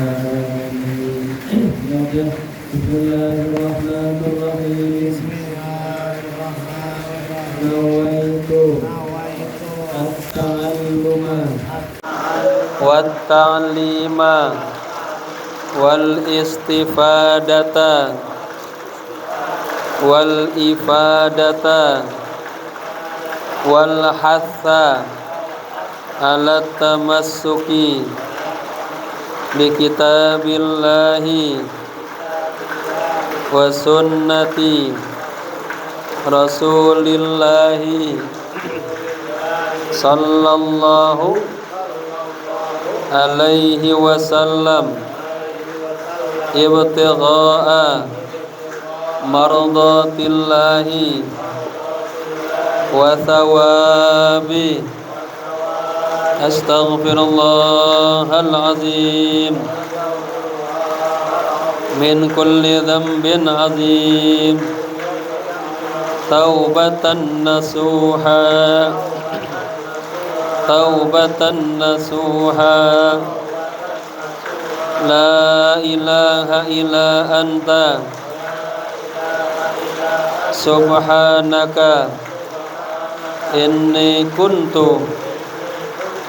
Amin. Bismillahirrahmanirrahim. Nawaitu at-ta'alluma wat-ta'lima wal-istifadata wal-ifadata wal-hatha ala tamassuki bi kitabillahi wa sunnati rasulillahi sallallahu alaihi wasallam ibtigha'a mardatillahi wa thawabi astaghfirullahal azim min kulli dhanbin azim taubatan nasuha la ilaha illa anta subhanaka inni kuntu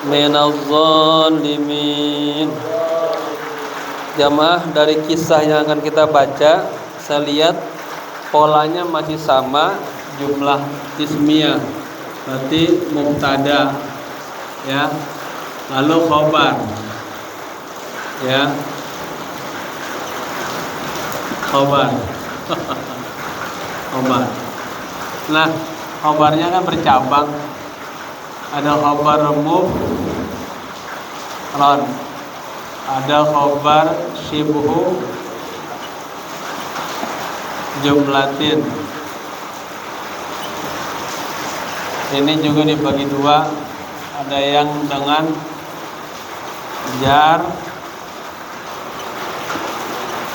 minaz zalimin. Jamaah, dari kisah yang akan kita baca, saya lihat polanya masih sama, jumlah ismiyah berarti mubtada ya, lalu khobar ya, khobar khobar. Nah, khobarnya kan bercabang, ada khobar mufrad, ada khobar syibhu jumlatin. Ini juga dibagi dua, ada yang dengan jar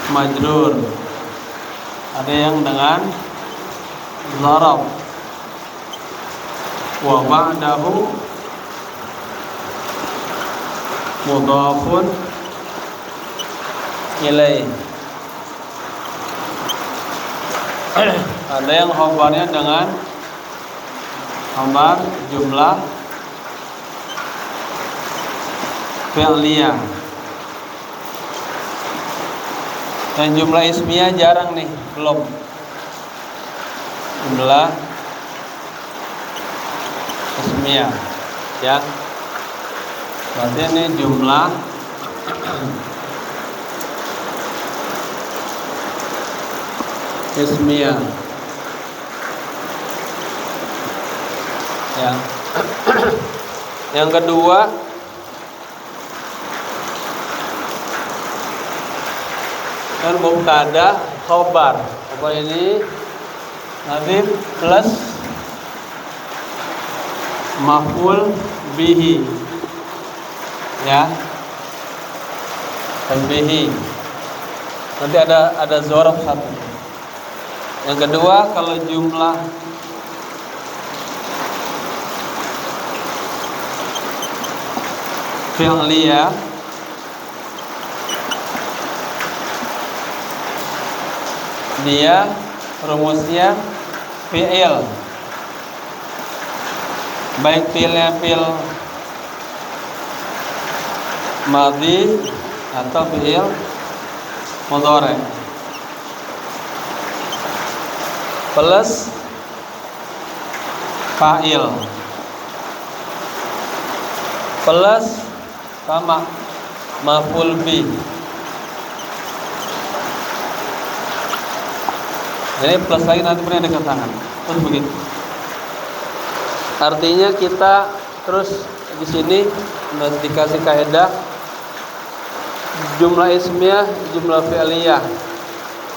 majrur, ada yang dengan zarab, wa ba'dahu mudhafun ilaih. Ada yang khobarnya dengan khobar jumlah fi'liyah. Dan jumlah ismiyah jarang nih, belum. Jumlah ismiyah ya. Berarti ini jumlah ismiyah ya. Yang kedua, kan mubtada khobar. Khobar ini nanti plus maf'ul bihi ya, dan bihi nanti ada zorof satu. Yang kedua, kalau jumlah fi'liyah dia rumusnya fi'il, baik fi'ilnya fi'il madhi atau fi'il mudhari plus fa'il plus sama maf'ul bi. Jadi plus lagi nanti punya dekat tangan. Terus begitu. Artinya kita terus di sini dikasih kaidah jumlah ismiyah, jumlah fi'liyah.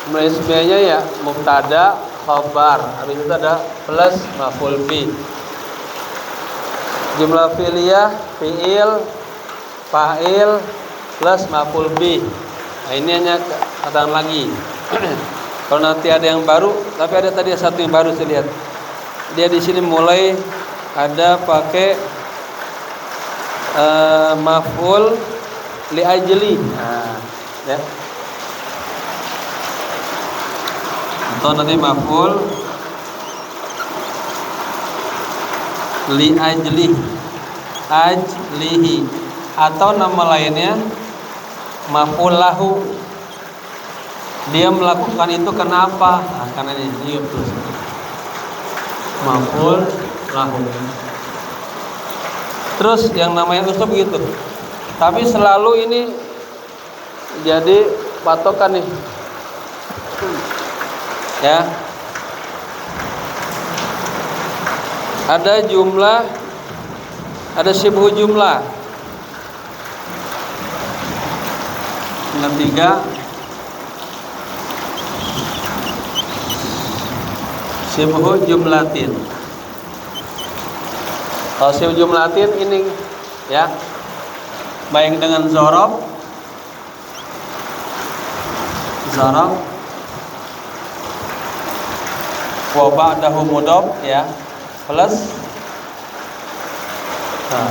Jumlah ismiyahnya ya mubtada, khabar, habis itu ada plus maf'ul bi. Jumlah fi'liyah fi'il, fa'il plus maf'ul bi. Nah, ini hanya katakan lagi. Kalau nanti ada yang baru, tapi ada tadi satu yang baru saya lihat. Dia di sini mulai ada pakai maf'ul li ajli. Nah, ya. Atau nanti maf'ul li ajlihi, atau nama lainnya maf'ul lahu, dia melakukan itu kenapa? Nah, karena ini terus maf'ul lahu. Terus yang namanya uslub gitu, tapi selalu ini jadi patokan nih ya. Ada jumlah, ada syibhu jumlah. Yang ketiga syibhu jumlatin. Kalau syibhu jumlatin ini ya, baik dengan zorob wa ba'dahu mudhof ya, plus nah,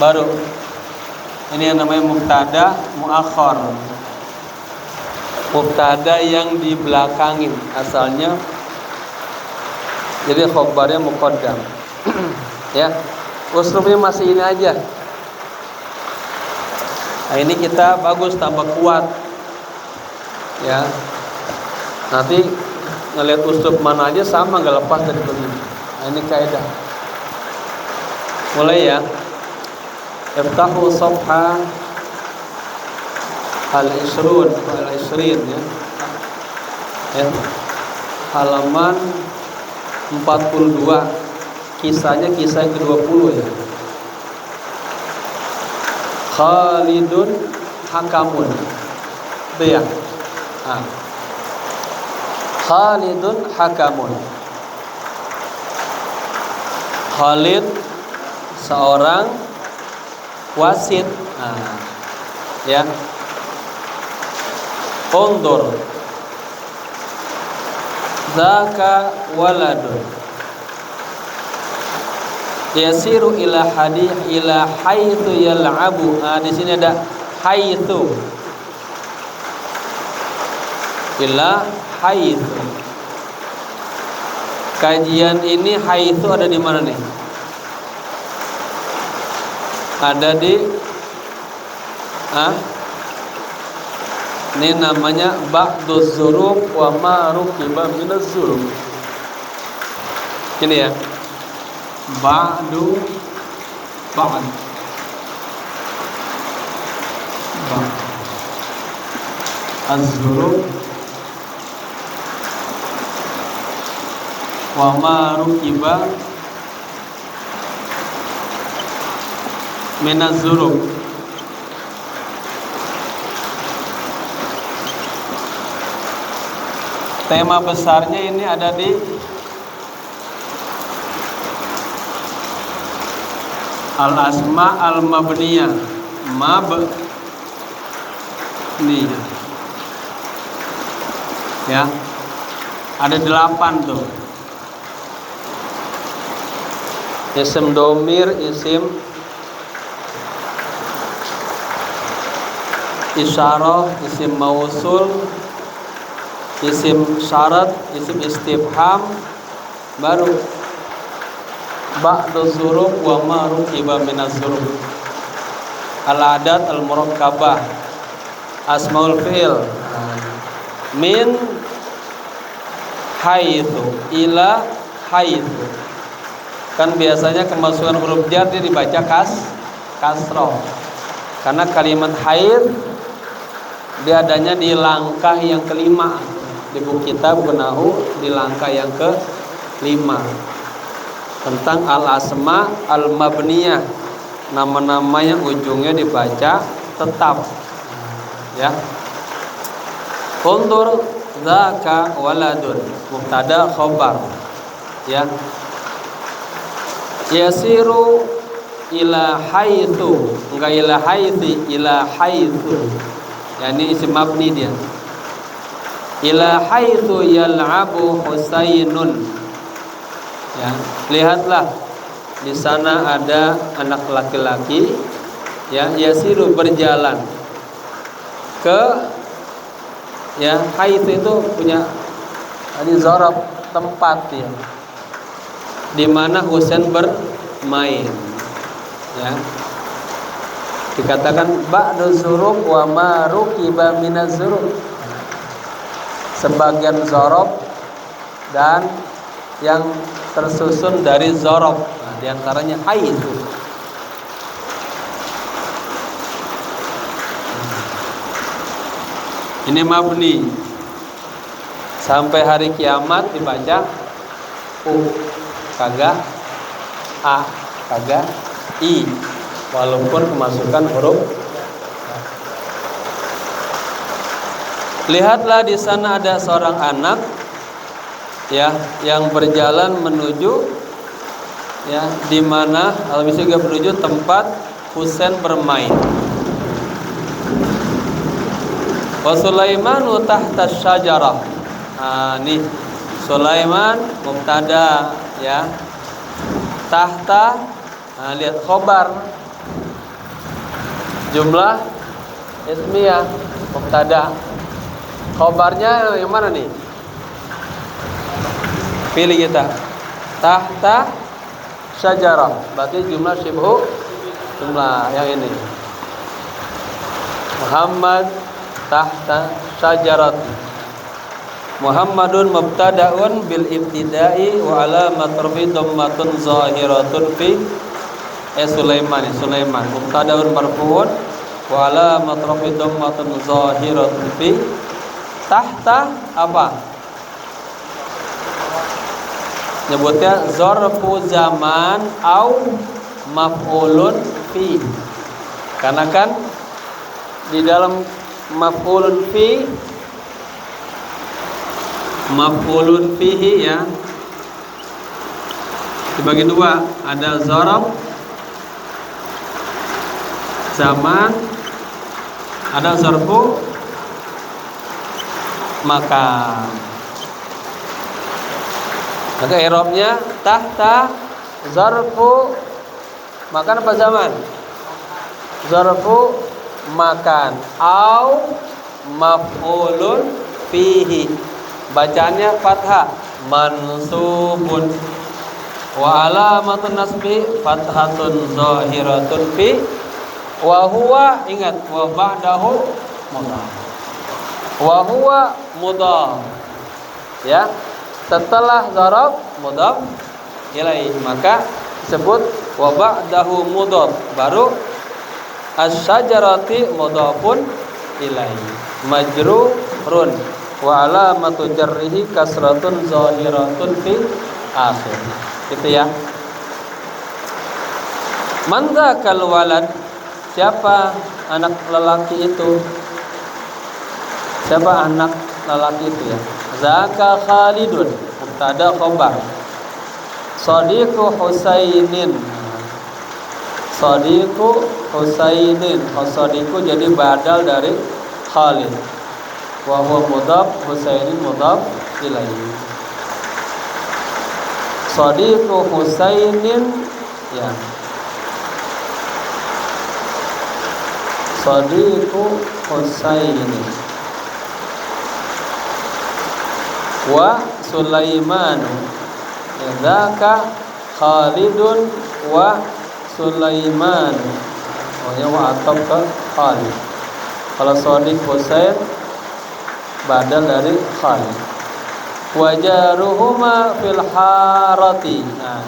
baru ini yang namanya mubtada muakhar, mubtada yang dibelakangin asalnya, jadi khobarnya muqaddam. Ya, uslubnya masih ini aja. Nah, ini kita bagus, tambah kuat ya. Nanti ngelihat uslub mana aja sama, nggak lepas dari begini. Nah, ini kaidah. Mulai ya. Iftahu safha al-ishrun ya. Ya. Halaman 42. Kisahnya kisah yang ke-20 ya. Khalidun hakamun. Itu ya. Nah. Khalidun hakamun. Khalid seorang wasit. Nah, ya. Undur. Zaka waladun. Yasiru ila haitsu yal'abu. Nah, di sini ada haitsu. Ila haitsu. Kajian ini haitsu ada di mana nih? Ada di ini namanya ba'duz zuruf wa ma rukiba minaz zuruf. Ini ya. Ba'd az-zuruf wa ma rukiba minaz zuruf. Tema besarnya ini ada di al-asma al-mabniyah, mabniyah ya. Ada 8 tuh. Isim domir, isim isyarah, isim mausul, isim syarat, isim istifham, baru ba'duz zuruf wa ma rukiba minaz zuruf. Al-adat al-murakkabah, asmaul fi'il, min haitsu ila haitsu. Kan biasanya kemasukan huruf jar dia dibaca kasroh. Karena kalimat haid dia adanya di langkah yang kelima di buku kitab Nahu, di langkah yang ke-5 tentang al-asma al-mabniyah, nama-nama yang ujungnya dibaca tetap ya. Undur zaka waladun, mubtada khobar ya. Yasiru ila haitsu, enggak ila haitsi, ila haitsu ya, ini isim mabni dia. Ila haitsu yal'abu Husainun ya. Lihatlah di sana ada anak laki-laki ya, yasiru berjalan ke ya, haitsu itu punya ini zarab tempat ya, di mana Husain bermain ya. Dikatakan ba'du zurub wa ma rukiba minaz zurub, sebagian zarab dan yang tersusun dari zarab. Nah, di antaranya haitsu. Ini mabni, sampai hari kiamat dibaca u, kagak a, kagak i, walaupun kemasukan huruf. Lihatlah di sana ada seorang anak ya yang berjalan menuju ya, di mana al-Misri juga menuju tempat Husain bermain. Wa Sulaimanu tahta syajarah. Nih Sulaiman mubtada ya. Tahta, lihat khobar. Jumlah ismiyah mubtada. Khobarnya yang mana nih? Pilih kita. Tahta syajarah. Berarti jumlah syibhu jumlah yang ini. Muhammad tahta syajarat. Muhammadun mubtada'un bil ibtida'i wa alamat rafi dhammatun zahiratun fi Sulaiman. Sulaiman mubtada'un marfu'un wa alamat rafi dhammatun zahiratun fi. Tahta apa? Nyebutnya zarfu zaman au maf'ulun fi. Karena kan di dalam maf'ulun fi, maf'ulun fihi ya, dibagi dua, ada zarf zaman, ada zarfu makan. Maka i'rabnya tahta zarfu makan apa zaman? Zarfu makan au maf'ulun fihi. Bacaannya fathah, mansubun wa alamatun nasbi fathatun zahiratun fi wa huwa, ingat, wa ba'dahu mudhaf. Wa huwa mudhaf ya, setelah zaraf mudhaf ilaih, maka disebut wa ba'dahu mudhaf, baru asy-syajarati mudhafun ilaih majrurun wa alamatu jarrihi kasratun zahiratun fi akhir. Gitu ya. Man dzakal walad, siapa anak lelaki itu? Siapa anak lelaki itu ya? Zaka Khalidun, mubtada khabar. Shadiqu Husainin. Shadiqu Husainin. Shadiqu jadi badal dari Khalid. Wa huwa mudhaf, Husainin mudhaf ilaihi. Shadiqu Husainin ya. Shadiqu Husainin. Wa Sulaiman. Zaka Khalidun wa Sulaiman. Pokoknya wa ataf ke Khalid. Kalau Shadiq Husain badal dari Khalid. Wa jaruhuma fil harati. Nah,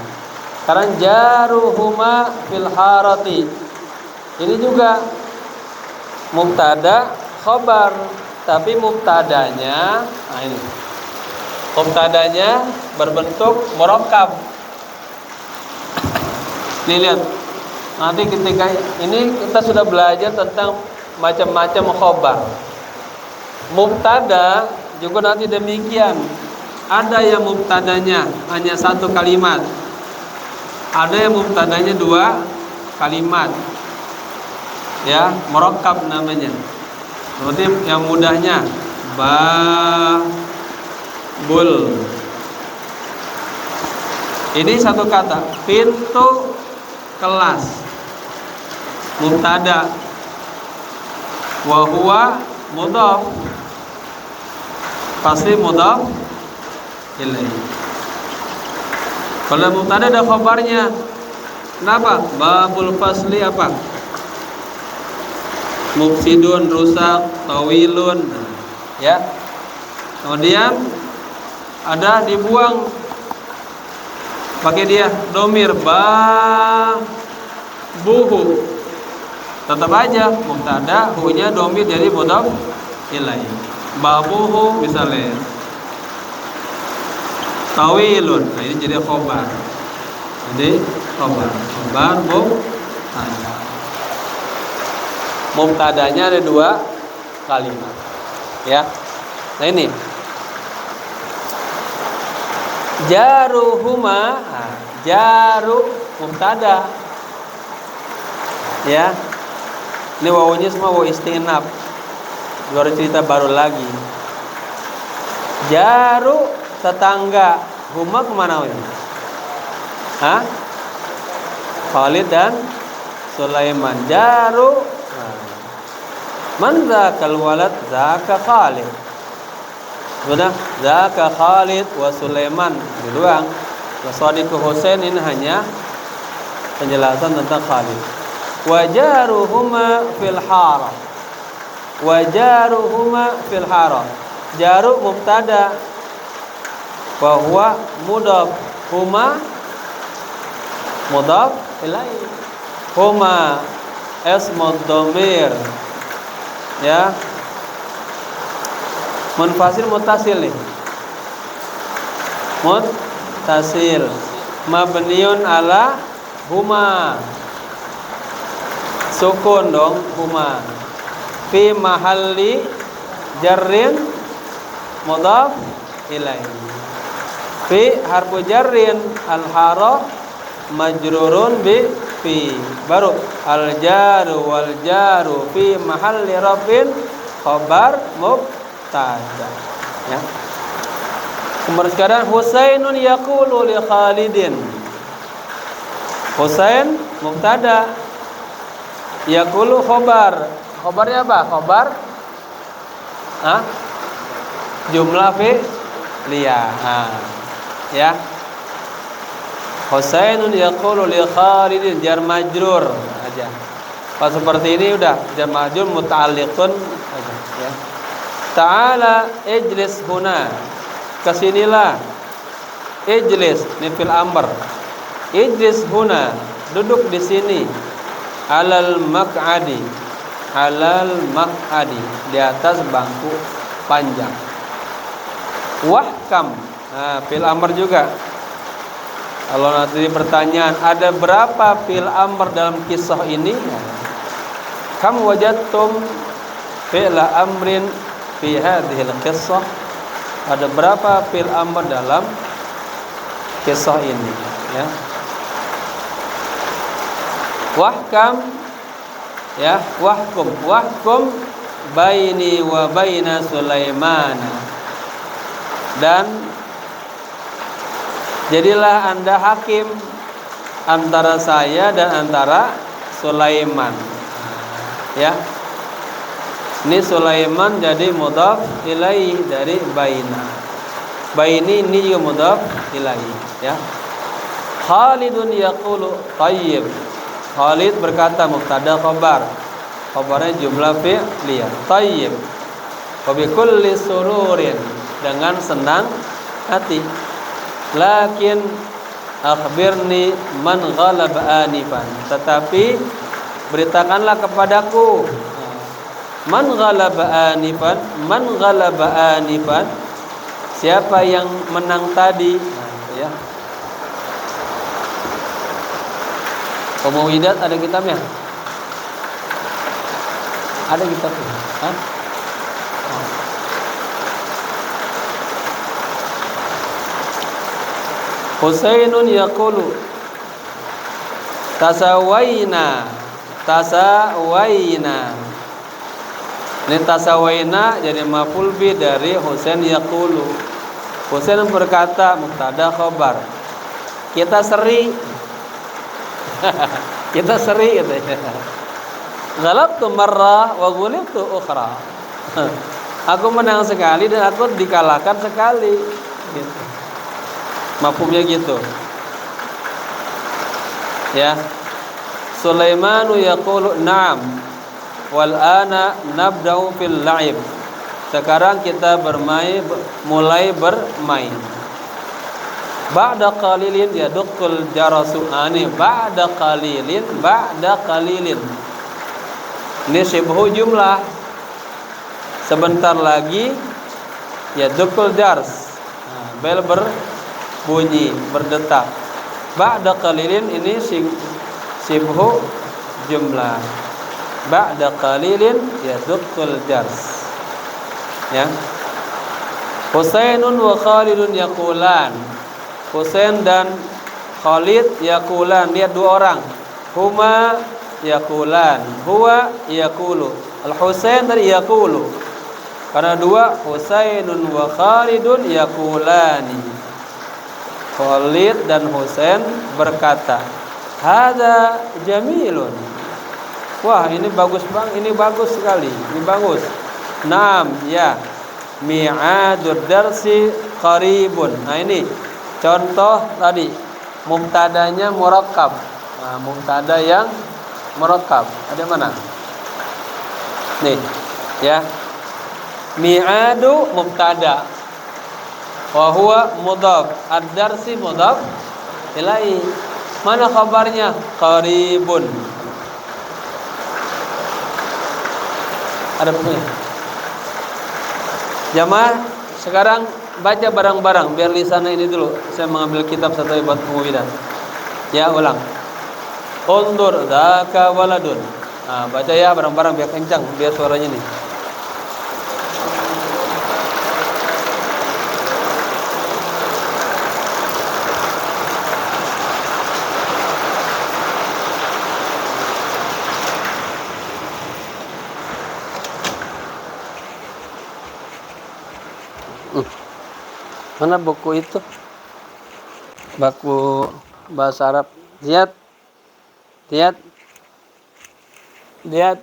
sekarang jaruhuma fil harati. Ini juga mubtada khabar, tapi mubtadanya, nah ini. Mubtadanya berbentuk murakkab. Nih lihat. Nanti ketika ini kita sudah belajar tentang macam-macam khabar. Mubtada juga nanti demikian. Ada yang mubtadanya hanya satu kalimat. Ada yang mubtadanya dua kalimat. Ya, murakkab namanya. Seperti yang mudahnya babul. Ini satu kata, pintu kelas. Mubtada. Wa huwa mudhaf. Pasti mudhaf ilaih. Kalau mubtada ada khabarnya. Kenapa? Babul fasli apa? Mufsidun, rusak, tawilun. Ya. Kemudian ada dibuang pakai dia domir buhu. Tetap aja mubtada hu-nya domir jadi mudhaf ilaih. Babuhu misalnya tawilun, nah ini jadi khobar. Jadi khobar mubtada. Mubtadanya ada 2 kalimat. Ya. Nah ini jaruhuma, jaru mubtada. Ya. Ini wawunya semua wawu istinaf. Baru cerita baru lagi. Jaru tetangga, huma kemana ini? Hah? Khalid dan Sulaiman. Jaru. Man dzakal walad? Zaka Khalid. Sudah, zaka Khalid wa Sulaiman. Itu doang. Wasadiqu Husain ini hanya penjelasan tentang Khalid. Wajaruhuma fil haram. Wajaruhuma fil haram. Jaru mubtada wa huwa mudhaf, huma mudhaf ilaih. Huma ismud dhamir. Ya. Munfasil muttasil nih. Muttasil mabniun ala huma. Sukun dong huma. Fi mahalli jarrin mudhaf ilaih. Fi harfu jarrin al-haraf majrurun bi fi. Baru al-jaru wal jaru fi mahalli rafin khabar mubtada. Ya. Kemudian sekarang Husainun yaqulu li Khalidin. Husain mubtada, yaqulu khabar. Khabarnya apa? Khabar jumlah fi'liyah. Ya. Husainun yaqulu li Khalidin, jar majrur aja. Kalau seperti ini udah jar majrur muta'alliqun aja, ya. Ta'ala ijlis huna. Kesinilah. Ijlis ini fil amr. Ijlis huna, duduk di sini. Alal maq'adi. Alal maq'adi, di atas bangku panjang. Wahkam. Nah, fil amr juga. Kalau nanti pertanyaan ada berapa fil amr dalam kisah ini? Kam wajadtum fi'la amrin fi hadhil qissah? Ada berapa fil amr dalam kisah ini? Ya. Wahkam, ya, wahkum baini wa baina Sulaiman. Dan jadilah Anda hakim antara saya dan antara Sulaiman. Ya. Ini Sulaiman jadi mudhaf ilaih dari baina. Baini ini juga mudhaf ilaih, ya. Khalidun yaqulu tayyib. Khalid berkata mubtada khabar. Khabarnya jumlah fi'liyah. Tayyib. Wa bi kulli sururin, dengan senang hati. Lakin akhbirni man ghalaba anifan. Tetapi beritakanlah kepadaku man ghalaba anifan. Man ghalaba anifan, siapa yang menang tadi? Ya. Umuwidat ada kitabnya? Ada kitabnya? Hah? Husainun yaqulu tasawaina. Ini tasawaina jadi maf'ul bi dari Husain yaqulu. Husain berkata mubtada khabar. Kita seri. Kita seri katanya. Ghalabtu marrah wa ghulibtu ukhra. Aku menang sekali dan aku dikalahkan sekali. Gitu. Mafhumnya gitu. Ya. Sulaimanu yaqulu na'am wal ana nabda'u fil la'ib. Sekarang kita mulai bermain. Ba'da qalilin yaduqqul jarasu. Ini ba'da qalilin. Ini syibhu jumlah. Sebentar lagi yaduqqul jars. Bel berbunyi, berdetak. Ba'da qalilin ini syibhu jumlah. Ba'da qalilin yaduqqul jars. Ya. Husainun wa Khalidun yaqulan. Husain dan Khalid yaqulan, lihat dua orang. Huma yaqulan, huwa yaqulu. Al-Husain dan yaqulu. Karena dua, Husainun wa Khalidun yaqulani. Khalid dan Husain berkata, "Hadza jamilun." Wah, ini bagus Bang, ini bagus sekali. Ini bagus. Naam, ya. Mi'adud darsi qaribun. Nah, ini contoh tadi mubtadanya murakkab. Nah, mubtada yang murakkab. Ada mana? Nih, ya. Mi'adu mubtada. Wa huwa mudhaf. Ad-darsi mudhaf ilaihi. Mana kabarnya? Qaribun. Ada punya. Jamaah, sekarang baca barang-barang biar lisannya ini dulu. Saya mengambil kitab satu buat pengumuman. Ya, ulang. Undur dzaka waladun. Nah, baca ya barang-barang biar kencang, biar suaranya nih. Mana buku itu? Buku bahasa Arab. Lihat. Lihat. Lihat.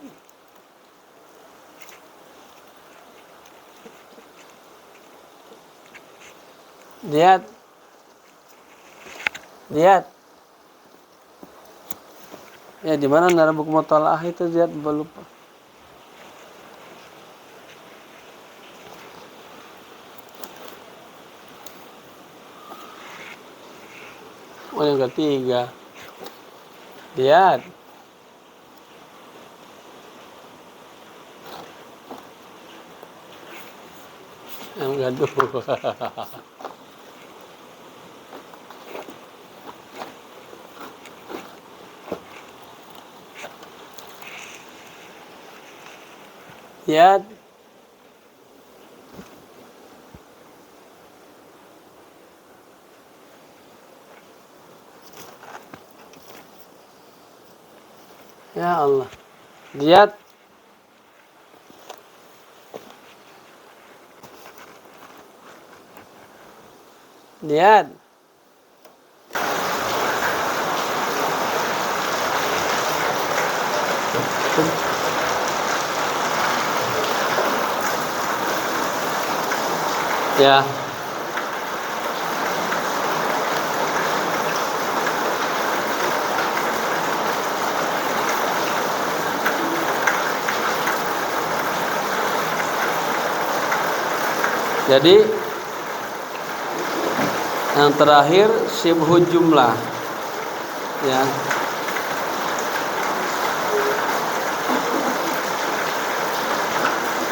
Lihat. Lihat. Ya, di mana nara buku mutalaah itu? Lihat, lupa. Oh, yang ketiga. Lihat. Yang kedua. Lihat. Ya Allah. Lihat. Lihat. Ya. Jadi yang terakhir syibhu jumlah. Ya.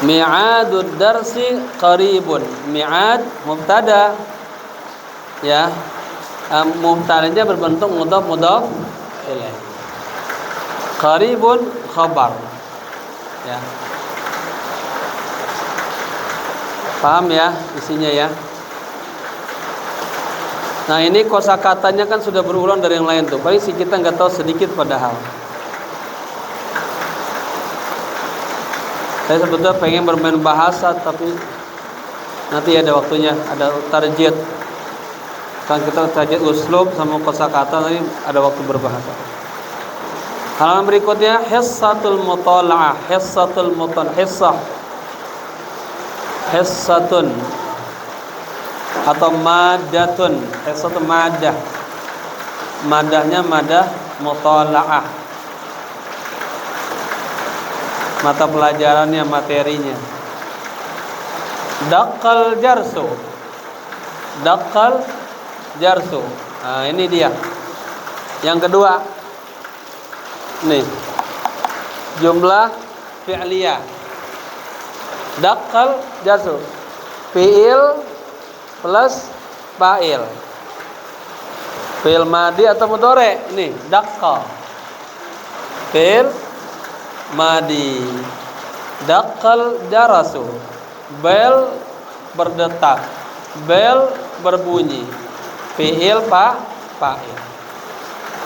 Mi'adud darsi qaribun. Mi'ad mubtada. Ya. Mubtadanya berbentuk mudhaf ilaih. Qaribun khabar. Ya. Paham ya isinya ya? Nah, ini kosakatanya kan sudah berulang dari yang lain tuh. Paling sih kita nggak tahu sedikit padahal. Saya sebetulnya pengen bermain bahasa, tapi nanti ada waktunya, ada target. Kan kita target uslub sama kosakata, nanti ada waktu berbahasa. Halaman berikutnya hissatul mutalaah, hissatul mutalaah, hissah. hissatun atau madatun. Hissatun madah. Madahnya madah muthala'ah. Mata pelajarannya, materinya. Daqqal jarsu. Daqqal jarsu. Nah, ini dia. Yang kedua. Nih. Jumlah fi'liyah. Daqqal jarsu. Fi'il plus fa'il. Fi'il madi atau mudhari. Nih, daqqa. Fi'il madi. Daqqal jarasu. Bel berdetak. Bel berbunyi. Fi'il fa'il.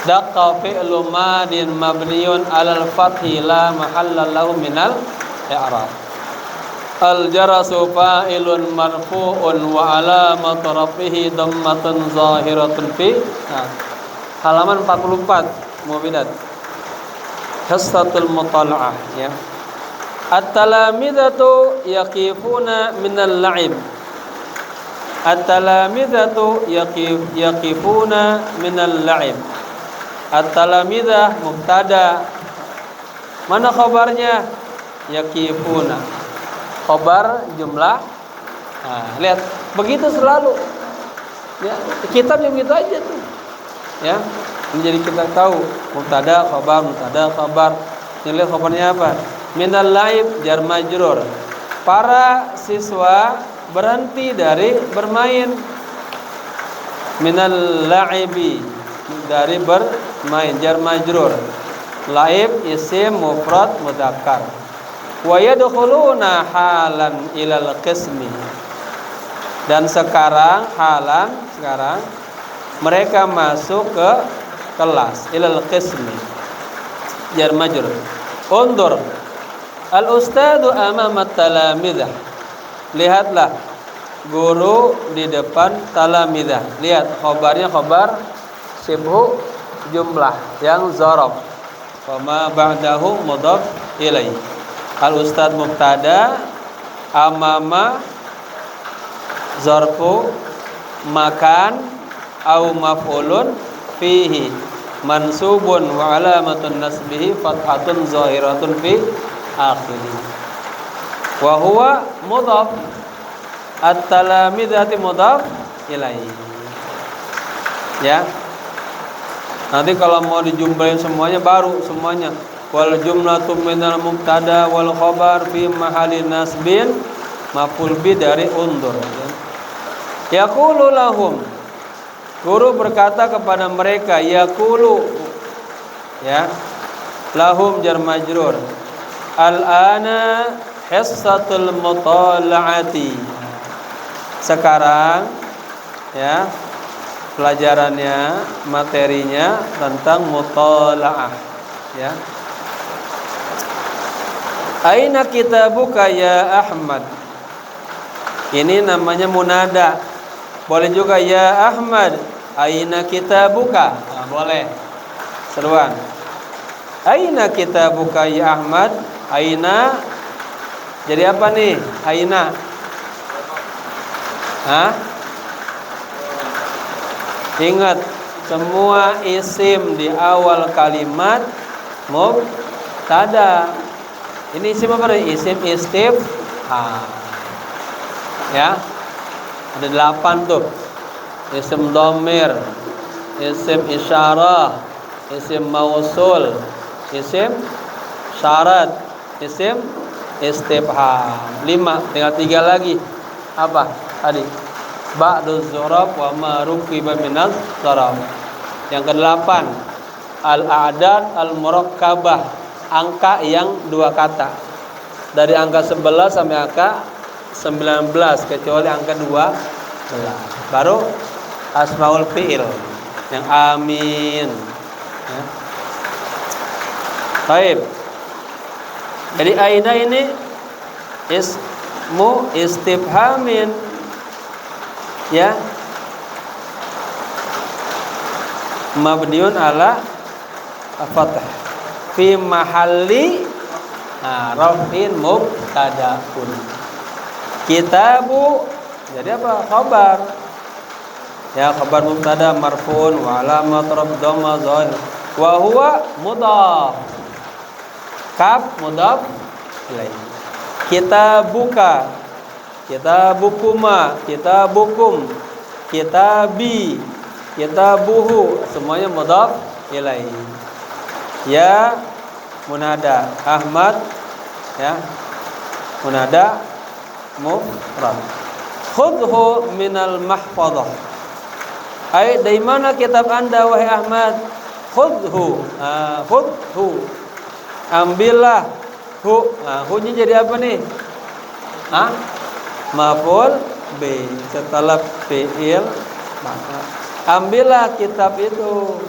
Daqqa fi'lu madin mabniun 'alal fathi la mahalla lahu minal i'rab. Al-jarasu fa'ilun marfu'un wa 'alamatu rafihi dhammatun zahiratun fi. Nah, halaman 44 Mubidat. Hissatul mutala'ah ya. At-talamidatu yaqifuna minal la'ib. At-talamidatu yaqifuna minal la'ib. At-talamidah mubtada. Mana khabarnya? Yaqifuna. Khabar jumlah. Nah, lihat, begitu selalu. Ya, kitabnya begitu aja tuh. Ya, menjadi kita tahu mubtada, khabar. Ini lihat khabarnya apa? Minal laib jar majrur. Para siswa berhenti dari bermain. Minal laibi dari bermain jar majrur. Laib isim mufrad mudzakkar. Wa yadkhuluna halan ilal qismi. Dan sekarang mereka masuk ke kelas ilal qismi jar majrur. Undur al ustadu amama talamidah. Lihatlah guru di depan talamidah. Lihat khabarnya khabar sibhu jumlah yang zarab. Wa ma ba'dahu mudhaf ilaih. Al ustad mubtada, amama zarfu makan au maf'ulun fihi mansubun wa alamatun nasbihi fathatun zahiratun fi akhirih. Wa huwa mudhaf. At-talamidati mudhaf ilaih. Ya. Nanti kalau mau dijumlahin semuanya baru semuanya. Wal jumlatu minal mubtada wal khabar fi mahalli nasbin maf'ul bi dari undur. Yaqulu lahum. Guru berkata kepada mereka, yaqulu ya. Lahum jar majrur. Al-ana hissatul mutala'ati. Sekarang ya pelajarannya, materinya tentang mutala'ah ya. Aina kitabuka ya Ahmad. Ini namanya munada. Boleh juga ya Ahmad, aina kitabuka. Nah, boleh. Seruan. Aina kitabuka ya Ahmad. Aina jadi apa nih? Aina. Hah? Ingat, semua isim di awal kalimat mubtada. Ini isim apa nih? Isim istifham. Ya. Ada 8 tuh. Isim dhamir, isim isyarah, isim mausul, isim syarat, isim istifham. 5, tinggal 3 lagi. Apa tadi? Ba'du dzurab wa ma rukiba minaz dzarab. Yang ke-8 al-a'dad al-murakkabah, angka yang 2 kata. Dari angka 11 sampai angka 19 kecuali angka 12. Baru asmaul fi'il yang amin ya. Baik. Jadi aina ini ismu istifhamin ya, mabniun ala fathah fi mahalli rafin mubtada'un. Kitabu jadi apa? Khabar. Ya, khabar mubtada marfu'un wa alamat rabb dhamma zahir. Wa huwa mudhaf. Kaf mudhaf ilaih. Kitabuka, kitabukuma, kitabukum, kitabi, kitabuhu, semuanya mudhaf ilaih. Ya munada Ahmad, ya munada mufrad. Khudhu minal mahfadah. Dari mana kitab Anda wahai Ahmad? Khudhu. Khudhu. Ambillah hu. Hu-nya jadi apa nih? Maf'ul bi setelah fi'il maka. Ambillah kitab itu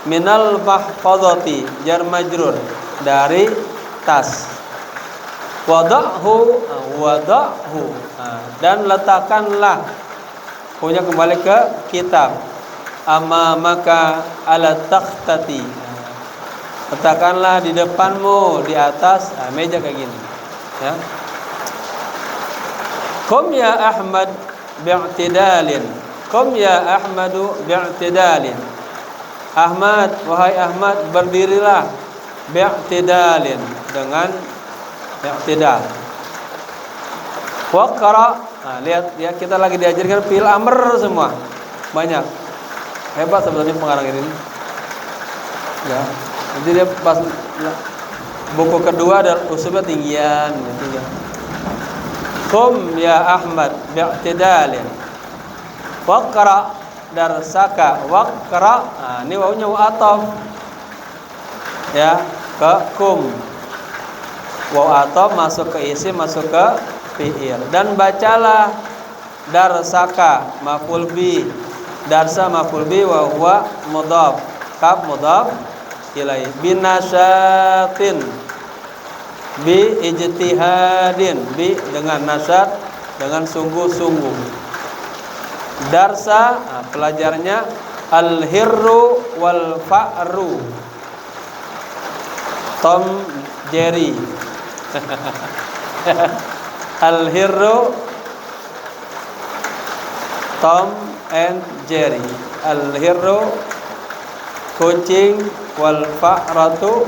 minal mahfadhati jar majrur dari tas. Wada'hu dan letakkanlah punya kembali ke kitab. Amamaka ala takhtati, letakkanlah di depanmu di atas meja kayak gini ya. Qum ya Ahmad bi'tidalin. Qum ya Ahmadu bi'tidalin. Ahmad, wahai Ahmad, berdirilah bi'tidalin dengan i'tidal. Waqra. Lihat ya, kita lagi diajarkan fi'il amr semua. Banyak. Hebat sebetulnya pengarang ini. Ya. Jadi dia pas buku kedua dan usulnya tinggian gitu ya. Qum ya Ahmad bi'tidalin. Waqra darsaka. Waqra. Ini wawunya ataf. Ya, ke kum. Waw ataf masuk ke isim, masuk ke fi'il. Dan bacalah darsaka maf'ul bi. Darsa maf'ul bi wa huwa mudhaf. Kaf mudhaf ilaih. Binasyatin bi ijtihadin. Bi dengan nasyat, dengan sungguh-sungguh. Darsa pelajarnya al-hirru wal fa'ru. Tom Jerry. Al-hirru Tom and Jerry. Al-hirru kucing, wal fa'ratu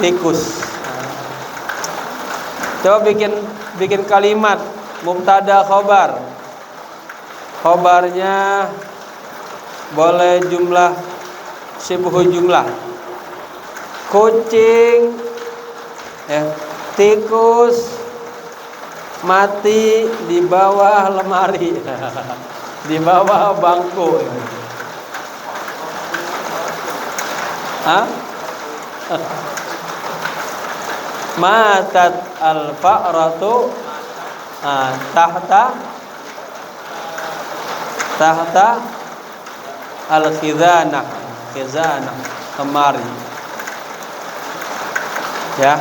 tikus. Coba bikin kalimat mubtada khabar. Khabarnya boleh jumlah sibhu jumlah. Kucing ya, tikus mati di bawah lemari. Di bawah bangku. Matat al-fa'ratu tahta al-khizanah. Khizanah lemari. Ya.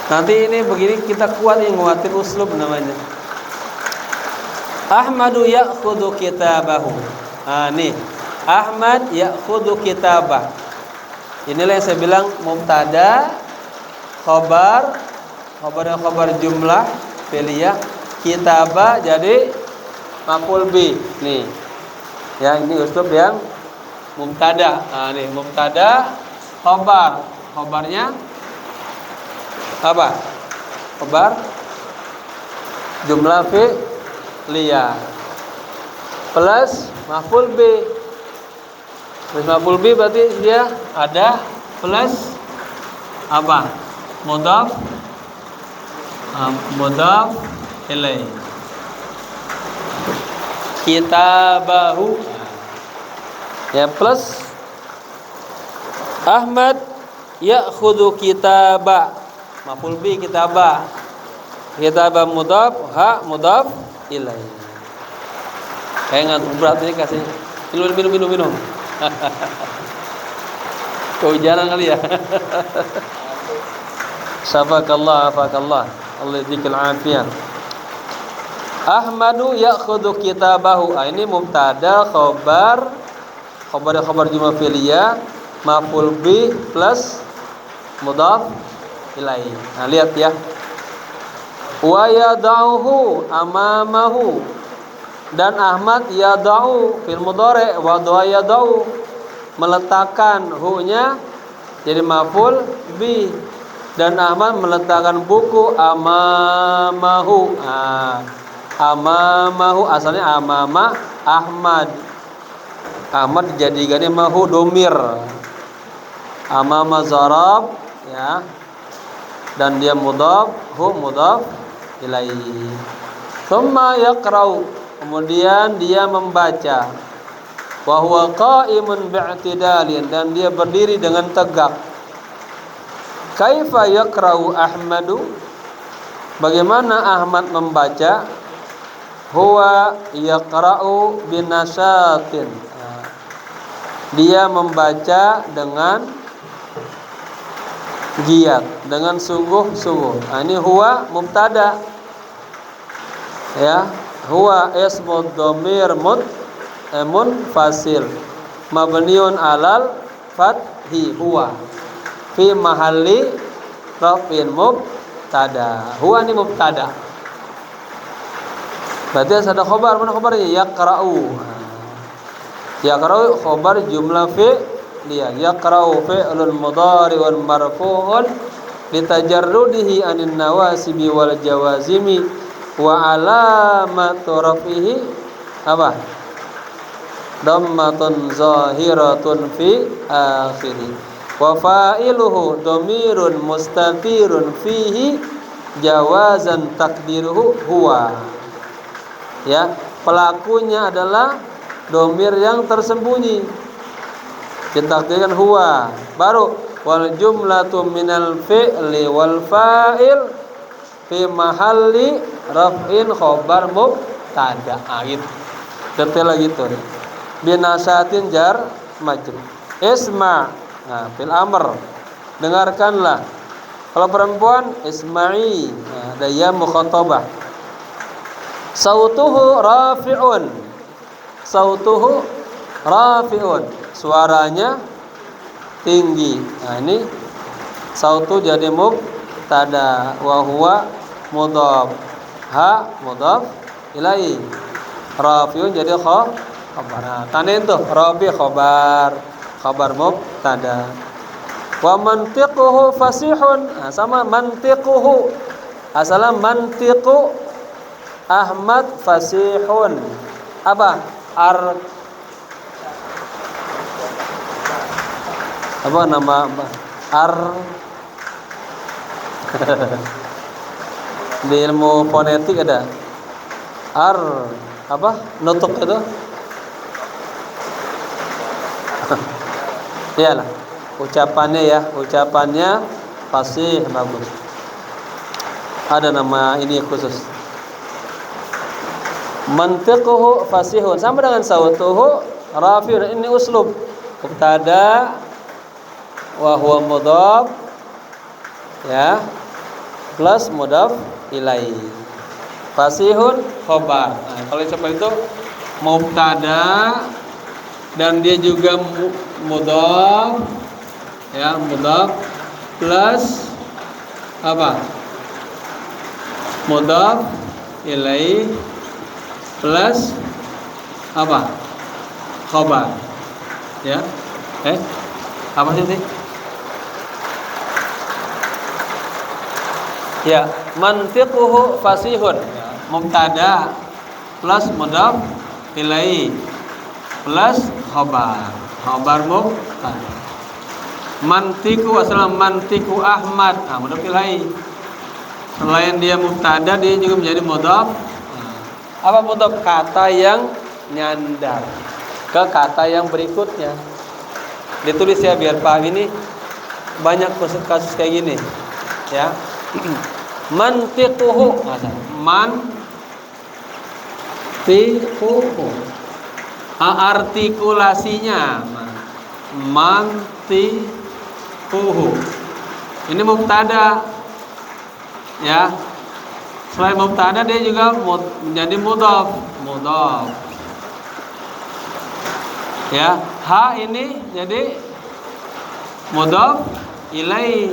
Nanti ini begini kita kuat yang nguatin uslub namanya. Ahmadu ya'khudhu kitabahu. Nih. Ahmad ya'khudhu kitabah. Inilah yang saya bilang mubtada, khabar, khabar jumlah, fi'liyah, kitabah jadi maf'ul bi. Nih. Ya, ini uslub yang mubtada. Nih mubtada, khabar. Khabarnya apa? Khabar jumlah fi'liyah plus maf'ul bi. Plus maf'ul bi berarti dia ada plus apa? Mudhaf ilaih. Kitabahu. Ya, plus Ahmad ya'khudhu kitaba. Maf'ul bi kitaba. Kitaba mudhaf, ha mudhaf ilaih. Kayak ngantuk berat ini kasih minum. Kehujanan kali ya. Safakallah. Allah yadzikal afiyah. Ahmadu ya'khudhu kitabahu. Ini mubtada, khabar jumlah fi'liyah, maf'ul bi plus mudhaf ilaih. Lihat ya. Wa yada'uhu amamahu, dan Ahmad yada'u fil mudhari', wa yada'u meletakkan hu-nya jadi maf'ul bi, dan Ahmad meletakkan buku amamahu. Amamahu asalnya amama Ahmad. Ahmad dijadikan mahu domir. Amama zarab, ya. Dan dia mudhaf, hu mudhaf ilaihi. Tsumma yaqra'u, kemudian dia membaca. Wa huwa qa'imun bi'tidalin, dan dia berdiri dengan tegak. Kaifa yaqra'u Ahmadu, bagaimana Ahmad membaca? Huwa yaqra'u binasyatin, dia membaca dengan giat, dengan sungguh-sungguh. Ini huwa mubtada, ya. Huwa ismu dhamir munfasil mabniun alal fathi, huwa fi mahalli rafin mubtada. Huwa ini mubtada, berarti ada khabar. Mana khabarnya? Yaqra'u. Yaqra'u khabar jumlah fi'liyah. Yaqra'u fi'lun mudhari'un marfu'un litajarrudihi anin nawasibi wal jawazimi wa alamatu raf'ihi apa? Dhammatun zahiratun fi akhiri. Wa fa'iluhu dhamirun mustatirun fihi jawazan takdiruhu huwa. Ya, pelakunya adalah domir yang tersembunyi, ditakdirkan huwa. Baru wal jumlatu minal fi'li wal fa'il fi mahalli raf'in khabar mubtada. Gitu. Detail lagi tuh. Binasatin jar majrur. Isma, nah, fil amr, dengarkanlah. Kalau perempuan isma'i, nah, ada ya mukhatabah. Sautuhu rafi'un, sautuhu rafi'un, suaranya tinggi. Nah, ini sautu jadi mubtada, wa huwa mudhaf, ha mudhaf ilaihi, rafi'un jadi khabar. Nah, tanda itu rafi khabar, khabar mubtada. Wa mantiquhu fasihun, nah, sama mantiquhu, asalnya mantiqu Ahmad fasihun. Apa? Apa nama di ilmu fonetik ada apa nutuk itu. Iyalah ucapannya, ya, ucapannya fasih, bagus. Ada nama ini khusus. Mantiquhu fasihun sama dengan sautuhu rafi'un. Ini uslub mubtada wa huwa mudhaf, ya, plus mudhaf ilaihi. Fasihun khabar. Nah, kalau seperti itu mubtada dan dia juga mudhaf, ya, mudhaf plus apa? Mudhaf ilaihi plus apa? Khabar, ya. Apa sih? Ya, mantiquhu fasihun, mubtada plus mudhaf ilaihi plus khabar, khabar mubtada. Mantiqu asalnya mantiqu Ahmad, nah, mudhaf ilaihi. Selain dia mubtada, dia juga menjadi mudhaf. Apa mudhaf? Kata yang nyandar ke kata yang berikutnya. Ditulis ya biar paham. Ini banyak kasus kayak gini, ya. Mantiquhu, mantiquhu, artikulasinya mantiquhu. Ini mubtada, ya. Selain mubtada dia juga menjadi mudhaf, ya. Ha ini jadi mudhaf ilaihi.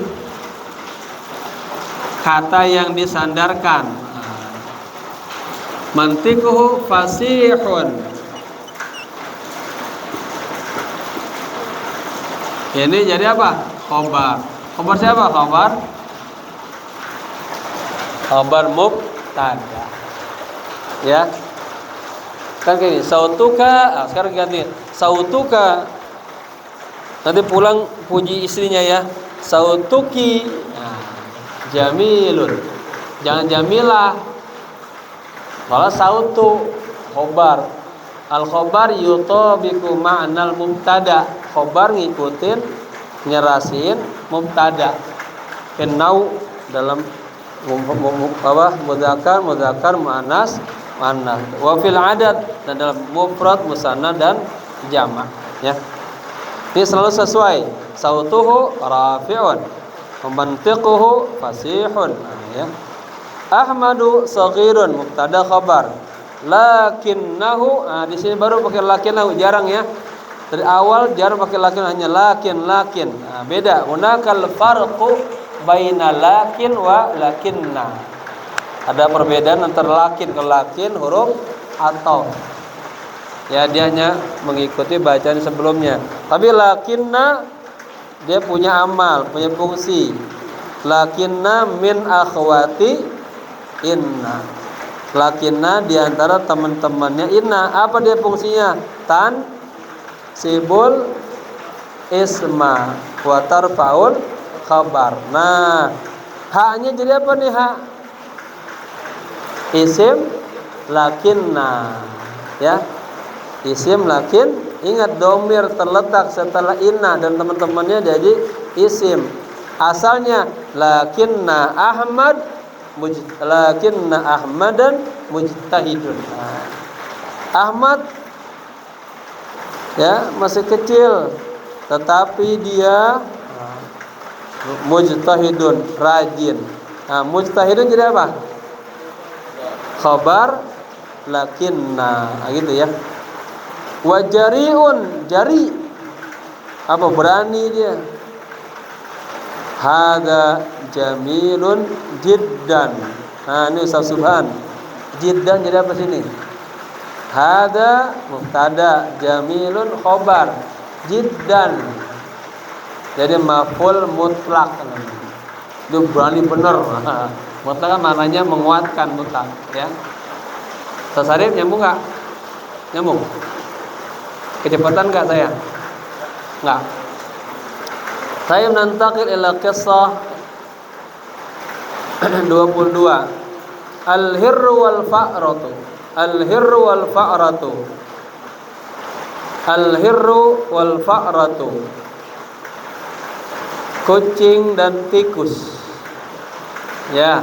kata yang disandarkan. Mantiquhu fasihun. Ini jadi apa? Khobar. Khobar siapa? Khobar mubtada. Ya. Kan kayak gini, sautuka. Sekarang ganti. Sautuka. Nanti pulang puji istrinya ya. Sautuki. Jamilun. Jangan jamilah. Malah sautu khobar. Al khobar yutabiqu ma'nal mubtada. Khobar ngikutin nyerasin mubtada. Kenau dalam mudzakkar muannas. Wa fil adad dan dalam mufrad musanna dan jamak ya. Ini selalu sesuai. Sautuhu rafi'un. Mantiquhu fasihun ya. Ahmadu saghirun mubtada khabar. Lakinnahu, di sini baru pakai lakinnahu, jarang ya. Dari awal jarang pakai lakin, hanya lakin. Beda. Hunakal farqu baina lakin wa lakinna. Ada perbedaan antara lakin ke lakin huruf atau. Ya, dia hanya mengikuti bacaan sebelumnya. Tapi lakinna dia punya amal, punya fungsi. Lakinna min akhwati inna. Lakinna diantara teman-temannya inna. Apa dia fungsinya? Tan sibul isma wa tarfaul khabar. Nah, haknya jadi apa nih hak? Isim lakinna ya. Isim lakin, ingat domir terletak setelah inna dan teman-temannya jadi isim. Asalnya lakinna Ahmadan mujtahidun. Ahmad ya masih kecil, tetapi dia mujtahidun, rajin. Mujtahidun jadi apa? Khabar lakinna, gitu ya. Wajariun, jari apa? Berani dia. Hada jamilun jiddan. Ini Ustaz Subhan. Jiddan jadi apa sini? Hada mubtada, jamilun khobar. Jiddan jadi maf'ul mutlak. Dia berani benar. Mutlak kan maknanya menguatkan mutlak ya. Ustaz Arif nyambung enggak? Nyambung. Kecepatan enggak saya? Enggak. Saya menantakil ila qissah 22. Al-hirru wal fa'ratu. Al-hirru wal fa'ratu. Al-hirru wal fa'ratu. Kucing dan tikus. Ya.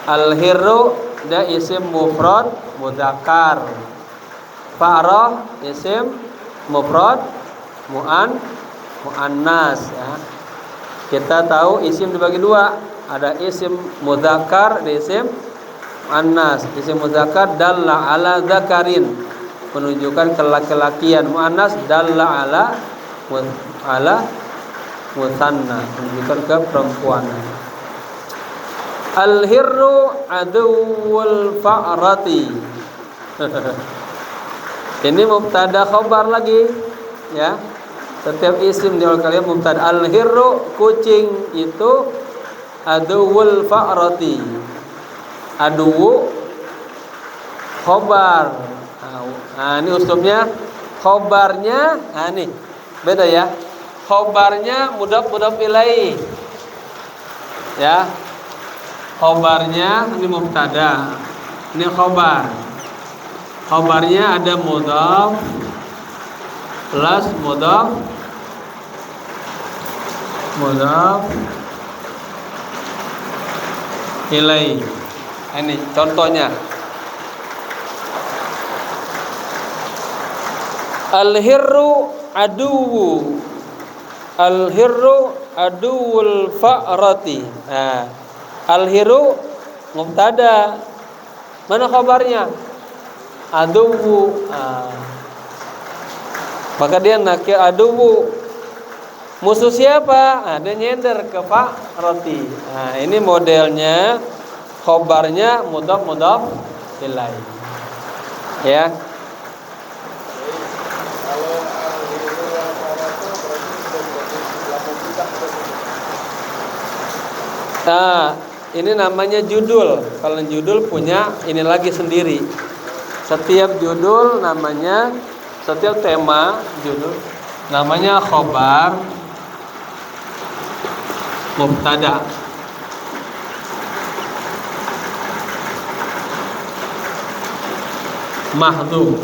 Al-hirru dia isim mufrad mudzakkar. Fa'rah isim mufrad muannas ya. Kita tahu isim dibagi dua, ada isim mudzakkar, ada isim muannas. Isim mudzakkar dalla ala dzakarin, menunjukkan kelaki-lakian. Muannas dalla ala musanna, menunjukkan ke perempuan. Al-hirru aduwwul fa'rati. Ini mubtada khabar lagi ya. Setiap isim di awal kalimat mubtada. Al-hirru kucing itu aduwwul fa'rati. Aduwu khabar. Ini uslubnya khabarnya. Ini beda ya. Khabarnya mudhaf ilaih. Ya. Khabarnya ini mubtada. Ini khabar. Khabarnya ada mudhaf plus mudhaf ilaih. Ini contohnya. Al-hirru aduwu. Al-hirru aduwul fa'rati. Al-hirru mubtada. Mana khabarnya? Aduwu. Maka dia nakir aduwu. Musuh siapa? Nah, dia nyender ke Pak Roti. Nah, ini modelnya khobarnya mudhaf ilaih. Ya. Nah, ini namanya judul. Kalau judul punya ini lagi sendiri. Setiap judul namanya, setiap tema judul namanya khobar mubtada. Mahdhuf.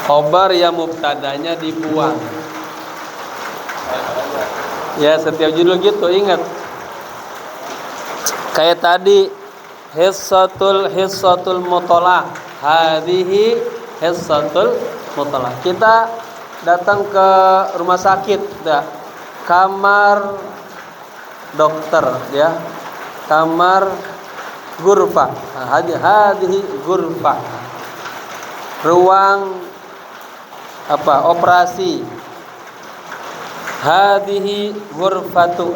Khobar yang mubtadanya dibuang. Ya, setiap judul gitu, ingat. Kayak tadi hissatul muthalah. Hadhihi hissatul muthalah. Kita datang ke rumah sakit, kamar dokter, ya. Kamar ghurfah. Hadhihi ghurfah. Ruang operasi. Hadhihi ghurfatu.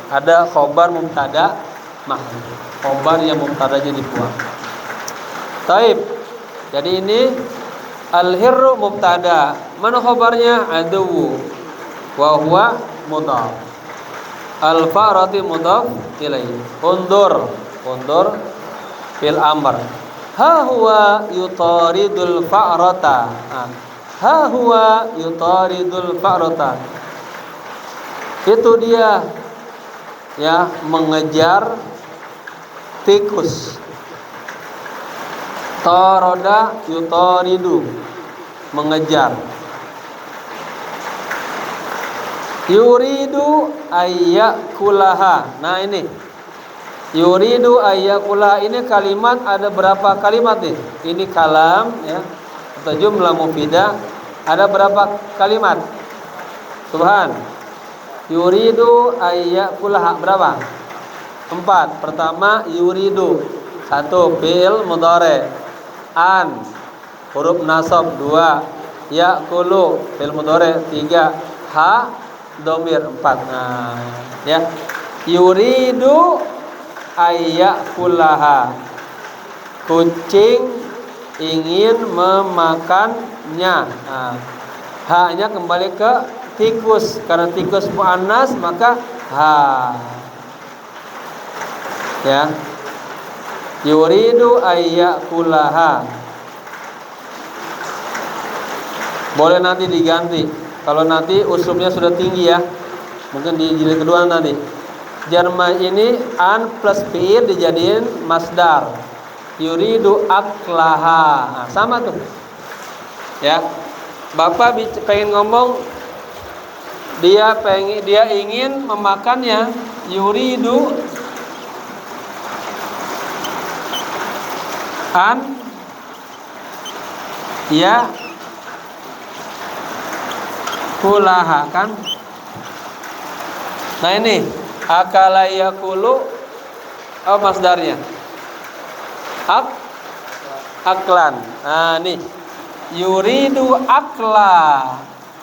Ada khobar mubtada mahdhuf. Khobar yang mubtadanya dibuang. Taib. Jadi ini al-hirru mubtada. Mana khobarnya? Aduwu. Wa huwa mudhaf. Al-farati mudhaf ilaihi. Undur fil amr. Ha huwa yutaridul fa'rata. Ha huwa yutaridul fa'rata. Itu dia, ya, mengejar tikus. Tarada yutaridu, mengejar. Yuridu ayyakulaha. Nah, ini yuridu ayyakulaha, ini kalimat, ada berapa kalimat nih? Ini kalam, ya, atau jumlah mufidah. Ada berapa kalimat? Subhan. Yuridu ayyakulaha berapa? 4. Pertama yuridu, 1 fi'il mudhari. An huruf nasab 2. Yakulu fi'il mudhari 3. Ha dhamir 4. Nah, ya. Yuridu ayyakulaha. Kucing ingin memakannya. Nah, ha-nya kembali ke tikus, karena tikus muannas maka ha. Ya. Yuridu ayyakulaha. Boleh nanti diganti. Kalau nanti uslubnya sudah tinggi, ya. Mungkin di jilid kedua nanti. Jarma ini an plus fi'il dijadiin masdar. Yuridu aklaha. Nah, sama tuh. Ya. Bapak pengen ngomong dia ingin memakannya. Yuridu an ya kulaha, kan. Nah, ini akala yakulu masdarnya aklan. Nah, nih yuridu akla.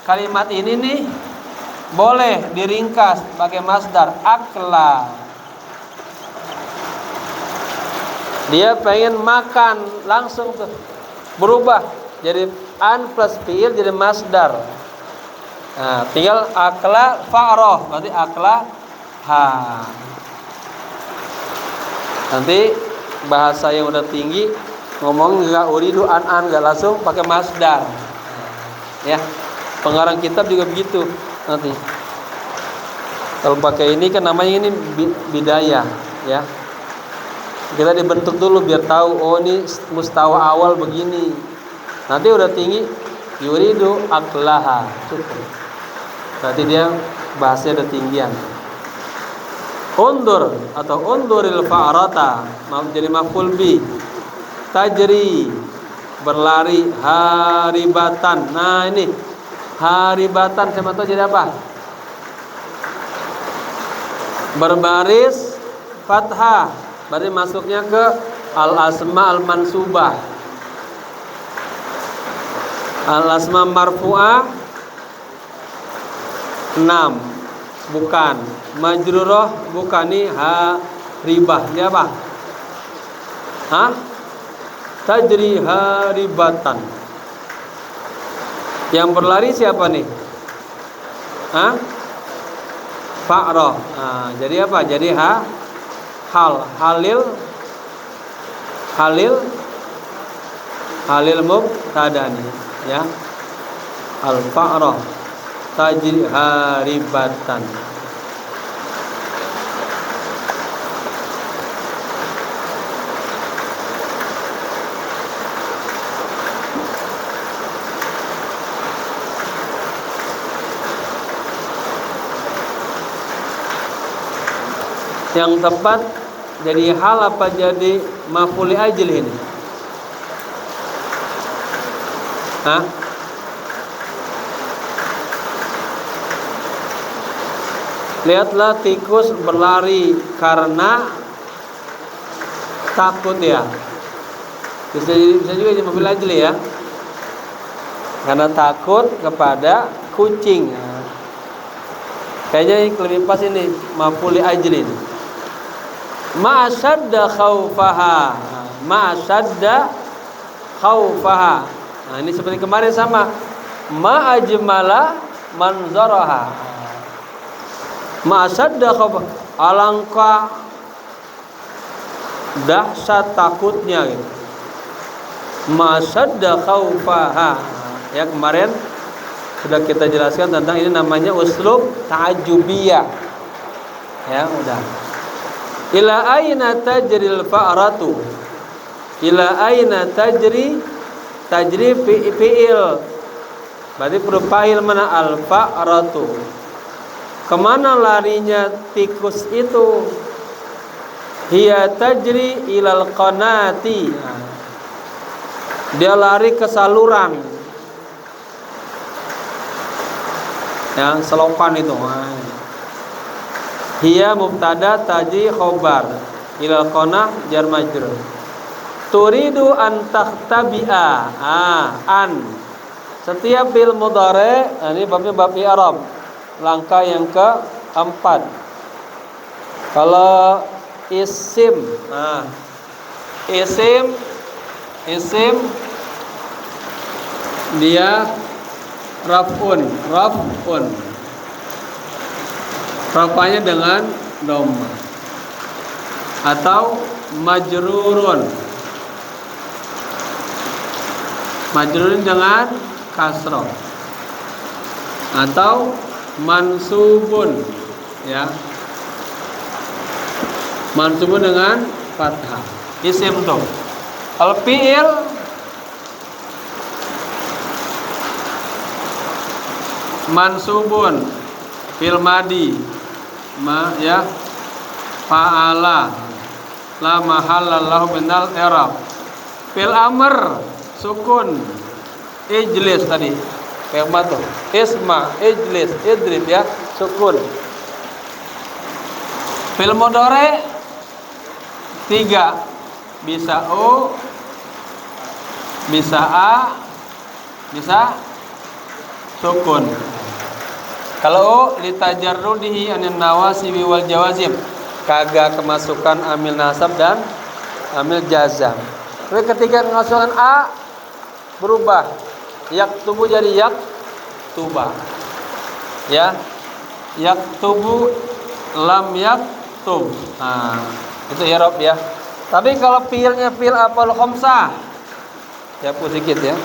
Kalimat ini nih boleh diringkas pakai masdar akla. Dia pengen makan, langsung tuh berubah jadi an plus fi'il jadi masdar. Nah, tinggal akla fa'roh, berarti akla ha. Nanti bahasa yang udah tinggi ngomong enggak uridu an enggak langsung pakai masdar. Ya. Pengarang kitab juga begitu nanti. Kalau pakai ini kan namanya ini bidayah, ya. Kita dibentuk dulu biar tahu, oh ini mustawa awal begini. Nanti udah tinggi yuridu aklaha. Cukup. Berarti dia bahasanya udah tinggian. Undur atau unduril fa'rata jadi maf'ul bi. Tajri berlari, haribatan. Nah, ini haribatan siapa tahu jadi apa? Berbaris fathah, berarti masuknya ke al-asma al-mansubah. Al-asma marfu'ah 6. Bukan. Majrurah bukan nih haribah. Dia apa? Hah? Tajri haribatan. Yang berlari siapa nih? Hah? Fa'rah. Nah, jadi apa? Jadi Halil mubtada nih, ya. Al-fa'rah tajri haribatan. Yang tepat jadi hal apa jadi maf'ul ajli ini? Hah? Lihatlah tikus berlari karena takut ya. Bisa juga jadi maf'ul ajli ya. Karena takut kepada kucing. Kayaknya lebih pas ini maf'ul ajli ini. Ma'asadda khaufaha. Ma'asadda khaufaha. Nah, ini seperti kemarin sama. Ma'ajmala manzaraha. Ma'asadda khaufaha. Alangkah dahsyat takutnya gitu. Ma'asadda khaufaha. Ya, kemarin sudah kita jelaskan tentang ini namanya uslub ta'ajjubiyah. Ya, udah. Ila aina tajril fa'ratu. Ila aina tajri fi'il. Berarti fa'il mana? Al-fa'ratu. Kemana larinya tikus itu? Hiya tajri ilal qanati. Dia lari ke saluran. Yang selokan itu. Hiya mubtada tajri khobar. Ilal qanah jar majrur. Turidu an takhtabi'a. An. Setiap fi'il mudhari, ini babnya bab i'rab. Langkah yang keempat. Kalau isim, isim dia raf'un. Rafanya dengan dhamma atau majrurun dengan kasrah atau mansubun, ya, mansubun dengan fathah. Isim tuh. Kalau fi'il mansubun fil madi ya, fa'ala la mahalla lahu minal i'rab. Fil amr sukun ijlis tadi kayak apa tuh? Isma, ijlis, idrib ya, sukun. Fil mudhari 3, bisa u, bisa a, bisa sukun. Kalau u litajarrudihi anin nawasibi wal jawazim, kagak kemasukan amil nasab dan amil jazam. Tapi ketika kemasukan a berubah, yaktubu jadi yaktuba, ya, yaktubu lam yaktub. Nah, itu i'rab ya. Tapi kalau fiilnya fiil af'al khamsah, ya sedikit ya,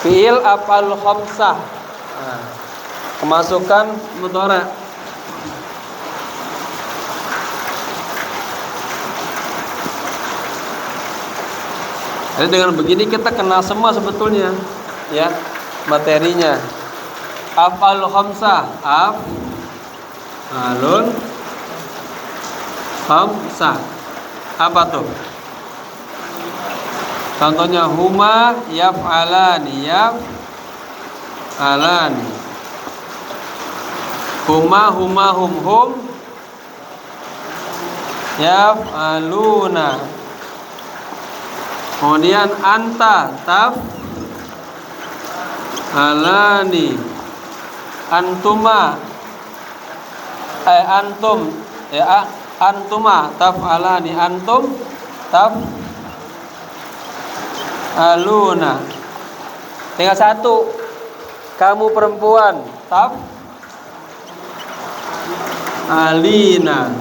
fiil af'al khamsah, nah, kemasukan mudhari. Jadi dengan begini kita kenal semua sebetulnya, ya, materinya. Af'al khamsah, af'alun khamsah. Apa tuh? Contohnya huma yaf'alani, huma hum yaf'aluna. Kemudian anta taf'alani, Antuma antum ya, antuma taf'alani, antum taf'aluna. Tinggal satu, kamu perempuan taf'alina.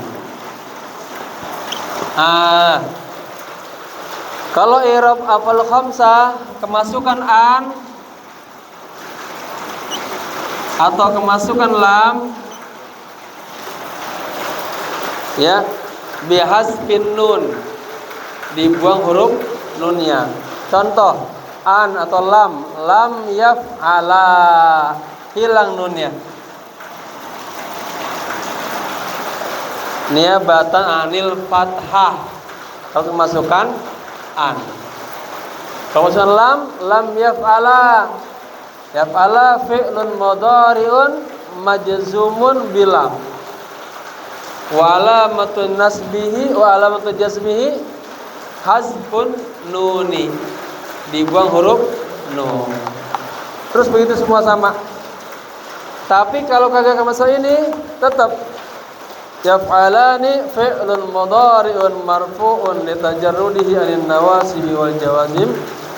Kalau i'rab afal khamsah kemasukan an atau kemasukan lam ya, bihasbin nun, dibuang huruf nunnya. Contoh an atau lam yaf'ala, hilang nunnya. Niabatan anil fathah. Kalau kemasukan an. Kalau kemasukan lam yaf'ala. Yaf'ala fi'lun mudhari'un majzumun bilam. Wa alamatun nasbihi wa alamatun jazmihi hazfun nuni, dibuang huruf nun. Terus begitu semua sama. Tapi kalau kagak masuk ini tetap yaf'alani fi'lun mudhari'un marfu'un litajarrudihi 'anil nawasibi wal jawazim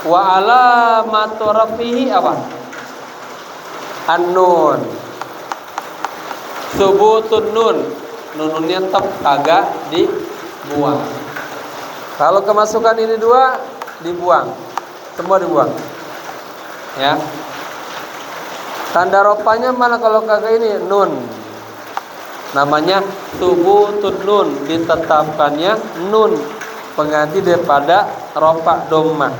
wa alamatu rafihi apa? An-nun. Subutun nun, nunnya tetap kagak dibuang. Kalau kemasukan ini dua dibuang, semua dibuang. Ya. Tanda rofanya mana kalau kagak ini nun? Namanya subutun nun, ditetapkannya nun pengganti daripada rofa dhammah.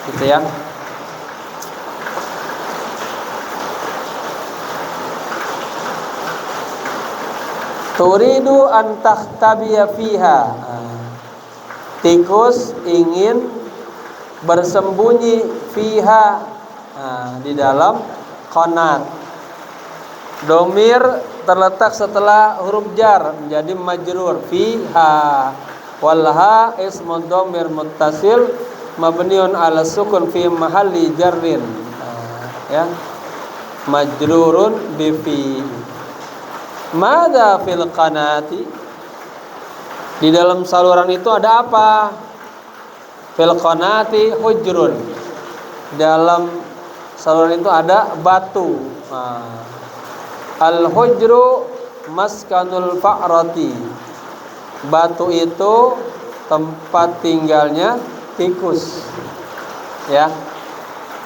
Gitu ya. Turidu an takhtabiya fiha. Tikus ingin bersembunyi fiha, di dalam qanat. Domir terletak setelah huruf jar menjadi majrur fiha. Walha ismun domir muttasil mabniun ala sukun fi mahalli jarrin. Ya. Majrurun bi fi. Madza fil qanati? Di dalam saluran itu ada apa? Fil qanati hujrun. Dalam saluran itu ada batu. Al hujru maskanul fa'rati. Batu itu tempat tinggalnya tikus. Ya.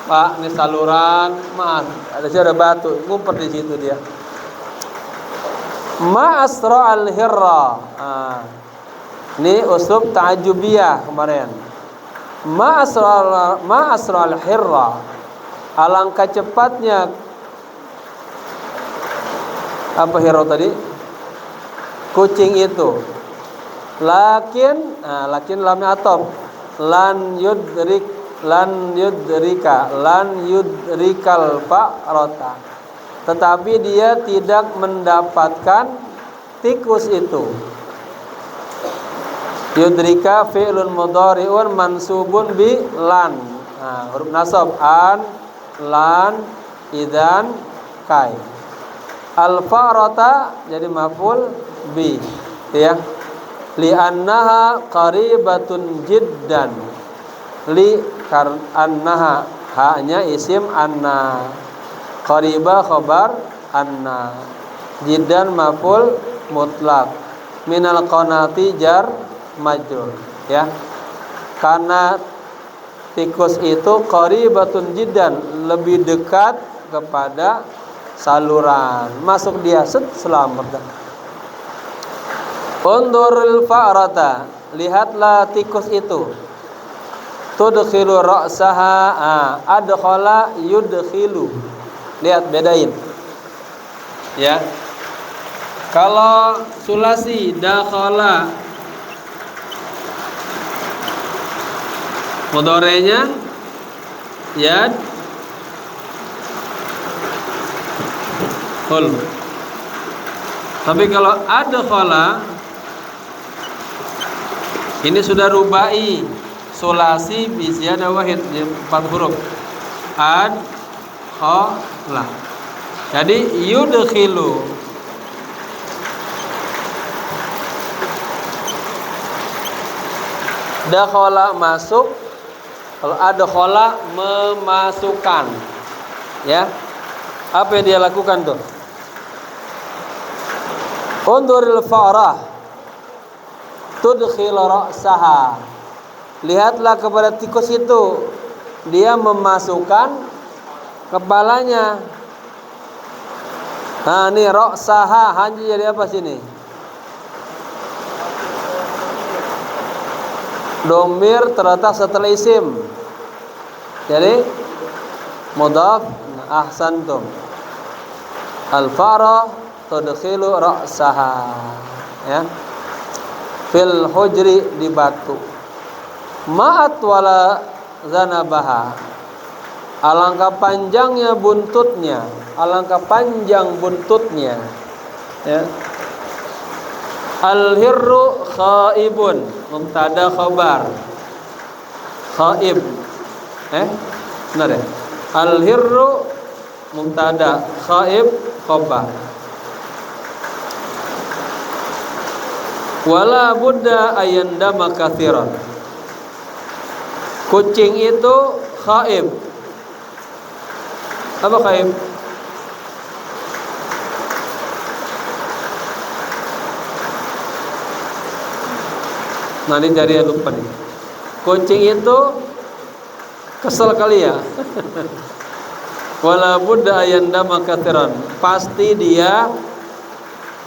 Pak, ini saluran, maaf, ada batu, ngumpet di situ dia. Ma asra al-hirra. Ini uslub ta'ajubiyah kemarin. Ma asra al-hirra. Alangkah cepatnya apa hirra tadi? Kucing itu. Lakin lamnya atop. Lan yudrikal fa'rata. Tetapi dia tidak mendapatkan tikus itu. Yudrika fi'lun mudhari'un mansubun bi lan. Huruf nasab an, lan, idan, kai. Al-fa'rata jadi maf'ul bi, ya. Li'annaha qaribatun jiddan. Annaha, haknya isim anna. Qariba khabar anna. Jiddan maf'ul mutlak. Minal qanati jar majrur, ya. Karena tikus itu qaribatun jiddan, lebih dekat kepada saluran. Masuk dia, selamat. Undurul fa'rata, lihatlah tikus itu. Tudkhilu ra'saha, adkhala yudkhilu. Lihat, bedain. Ya. Kalau sulasi dakhala, mudhari'nya yad khul. Tapi kalau adkhala, ini sudah rubai, sulasi biziyadah wahid, 4 huruf. Adkhala, Jadi yudkhilu. Dakhala masuk. Kalau adkhala memasukkan. Ya. Apa yang dia lakukan tuh? Unduril farah tudkhil ra'saha. Lihatlah kepada tikus itu, dia memasukkan kepalanya. Nah, ini ra'saha, hanji jadi apa sini? Domir terletak setelah isim. Jadi mudhaf, ahsantum. Al-farah tudkhilu ra'saha. Ya. Fil hujri, di batu. Ma'at wala zanabaha. Alangkah panjangnya buntutnya, alangkah panjang buntutnya. Ya. Al-hirru khaibun, mubtada khabar. Khaib. Benar ya? Al-hirru mubtada, khaib khabar. Wala budda ayandama katsiran. Kucing itu khaib. Apa khaib? Nanti dari lupa nih. Kucing itu kesel kali ya. Wala budda ayandama katsiran. Pasti dia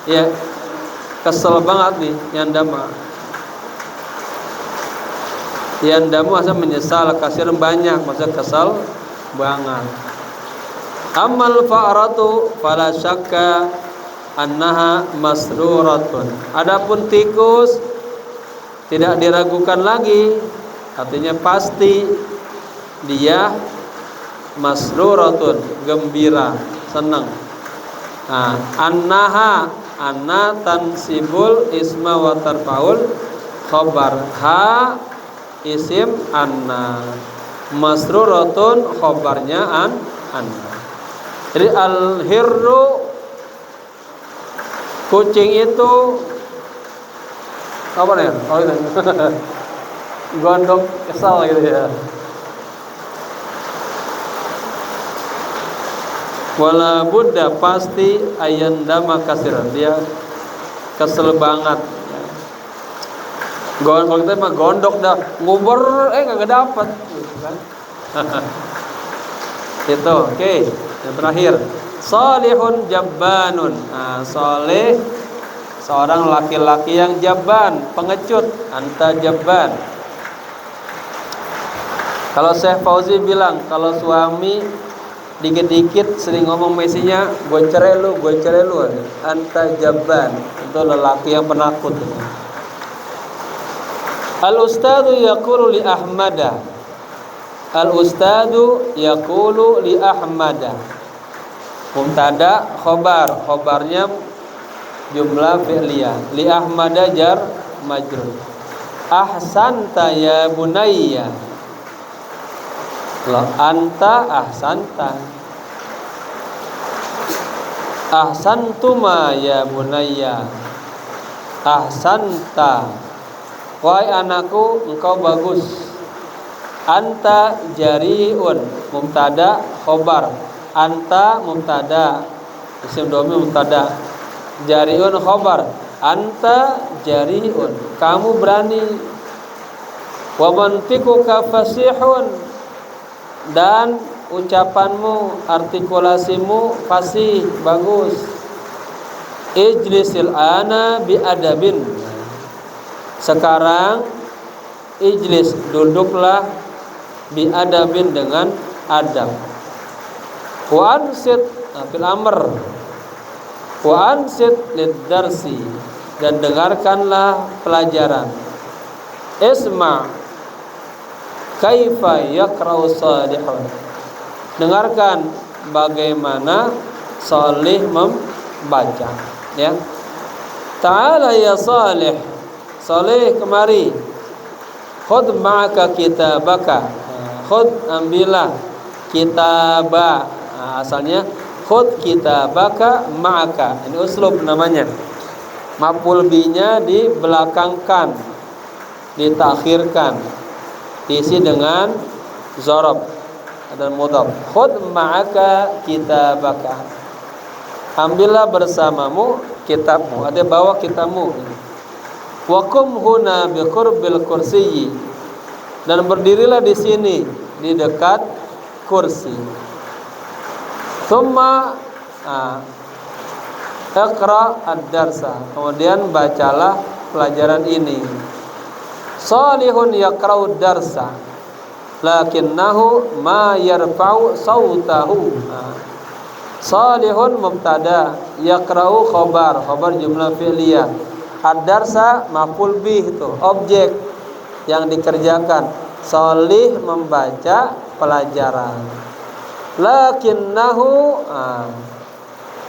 ya kesel banget nih, yandamu asal menyesal, kasiran banyak, maksudnya kesal banget. Amal fa'ratu fala syakka annaha masruratun. Adapun tikus tidak diragukan lagi, artinya pasti dia masruratun, gembira, senang. Nah, anna tansibul isma wa tarfaul khabar. Ha isim anna, masruratun khabarnya anna. Jadi al-hirru, kucing itu apa nih? Oh ini gondok kesal gitu ya. Wala budda, pasti ayandama kasiran, dia kesel banget. Kalau kita mah gondok dah, ngubur kagak dapat gitu kan. Itu oke. Yang terakhir, salihun jabbanun. Nah, salih seorang laki-laki yang jabban, pengecut, anta jabban. Kalau Syekh Fauzi bilang, kalau suami dikit-dikit sering ngomong mesinya, gue cerai lu, anta jabban. Itu lelaki yang penakut. Al-ustadu yaqulu li Ahmada. Al-ustadu yaqulu li Ahmada. Mubtada khobar, khobarnya jumlah fi'liyah. Li Ahmada jar majrur. Ahsanta ya bunayya. Lo anta ahsanta. Ahsantuma ya bunayya. Ahsanta. Wahai anakku, engkau bagus. Anta jariun, mubtada khobar. Anta mubtada, isim dhamir mubtada. Jariun khobar. Anta jariun, kamu berani. Wa mantiquka fasihun, dan ucapanmu, artikulasimu fasih, bagus. Ijlisil ana bi adabin. Sekarang ijlis, duduklah, bi adabin, dengan adab. Wa ansit fil amr. Wa ansit lid darsi, dan dengarkanlah pelajaran. Isma kaifa yaqra'u salihun. Dengarkan bagaimana salih membaca, ya. Ta'ala ya salih. Salih kemari. Khud ma'aka kitabaka. Khud, ambillah, kitaba. Asalnya khud kitabaka ma'aka. Ini uslub namanya. Maf'ul bihi-nya dibelakangkan, ditakhirkan, diisi dengan zarab dan mudhaf. Khud ma'aka kitabaka. Ambillah bersamamu kitabmu. Ada bawa kitabmu. Wa qum huna bi qurbil kursiyyi. Dan berdirilah di sini di dekat kursi. Tsumma iqra ad-darsa. Kemudian bacalah pelajaran ini. Salihun yaqra'u ad-darsa lakinnahu ma yarfa'u sautahu. Salihun mubtada, yaqra'u khabar jumlah fi'liyah. Ad-darsa maf'ul bih, itu objek yang dikerjakan. Salih membaca pelajaran. Lakinnahu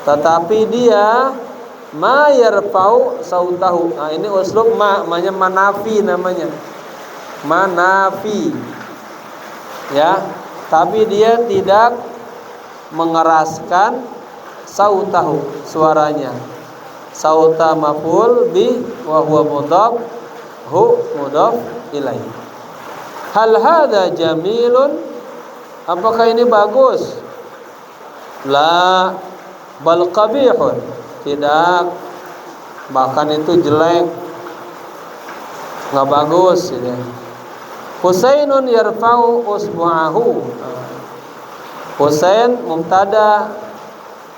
tetapi dia ma yarfa'u sautahu. Ini uslub namanya manafi namanya. Manafi. Ya, tapi dia tidak mengeraskan sautahu, suaranya. Sauta maf'ul bi wa huwa mudhaf, hu mudhaf ilaih. Hal hadza jamilun? Apakah ini bagus? La bal qabihun. Tidak, bahkan itu jelek, nggak bagus gitu. Husainun yarfa'u usbu'ahu. Husain mubtada,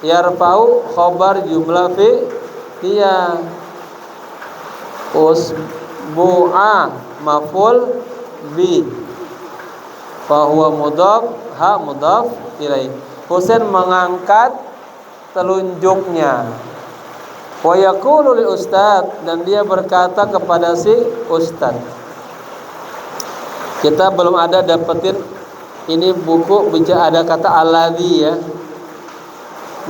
yarfa'u khabar jumlah fi'liyah. Usbu'a maf'ul bi fa huwa mudhaf, ha mudhaf ilaih. Husain mengangkat telunjuknya. Wa yaqulu lil ustad, dan dia berkata kepada si ustad. Kita belum ada dapetin ini buku bicara ada kata alladzi ya.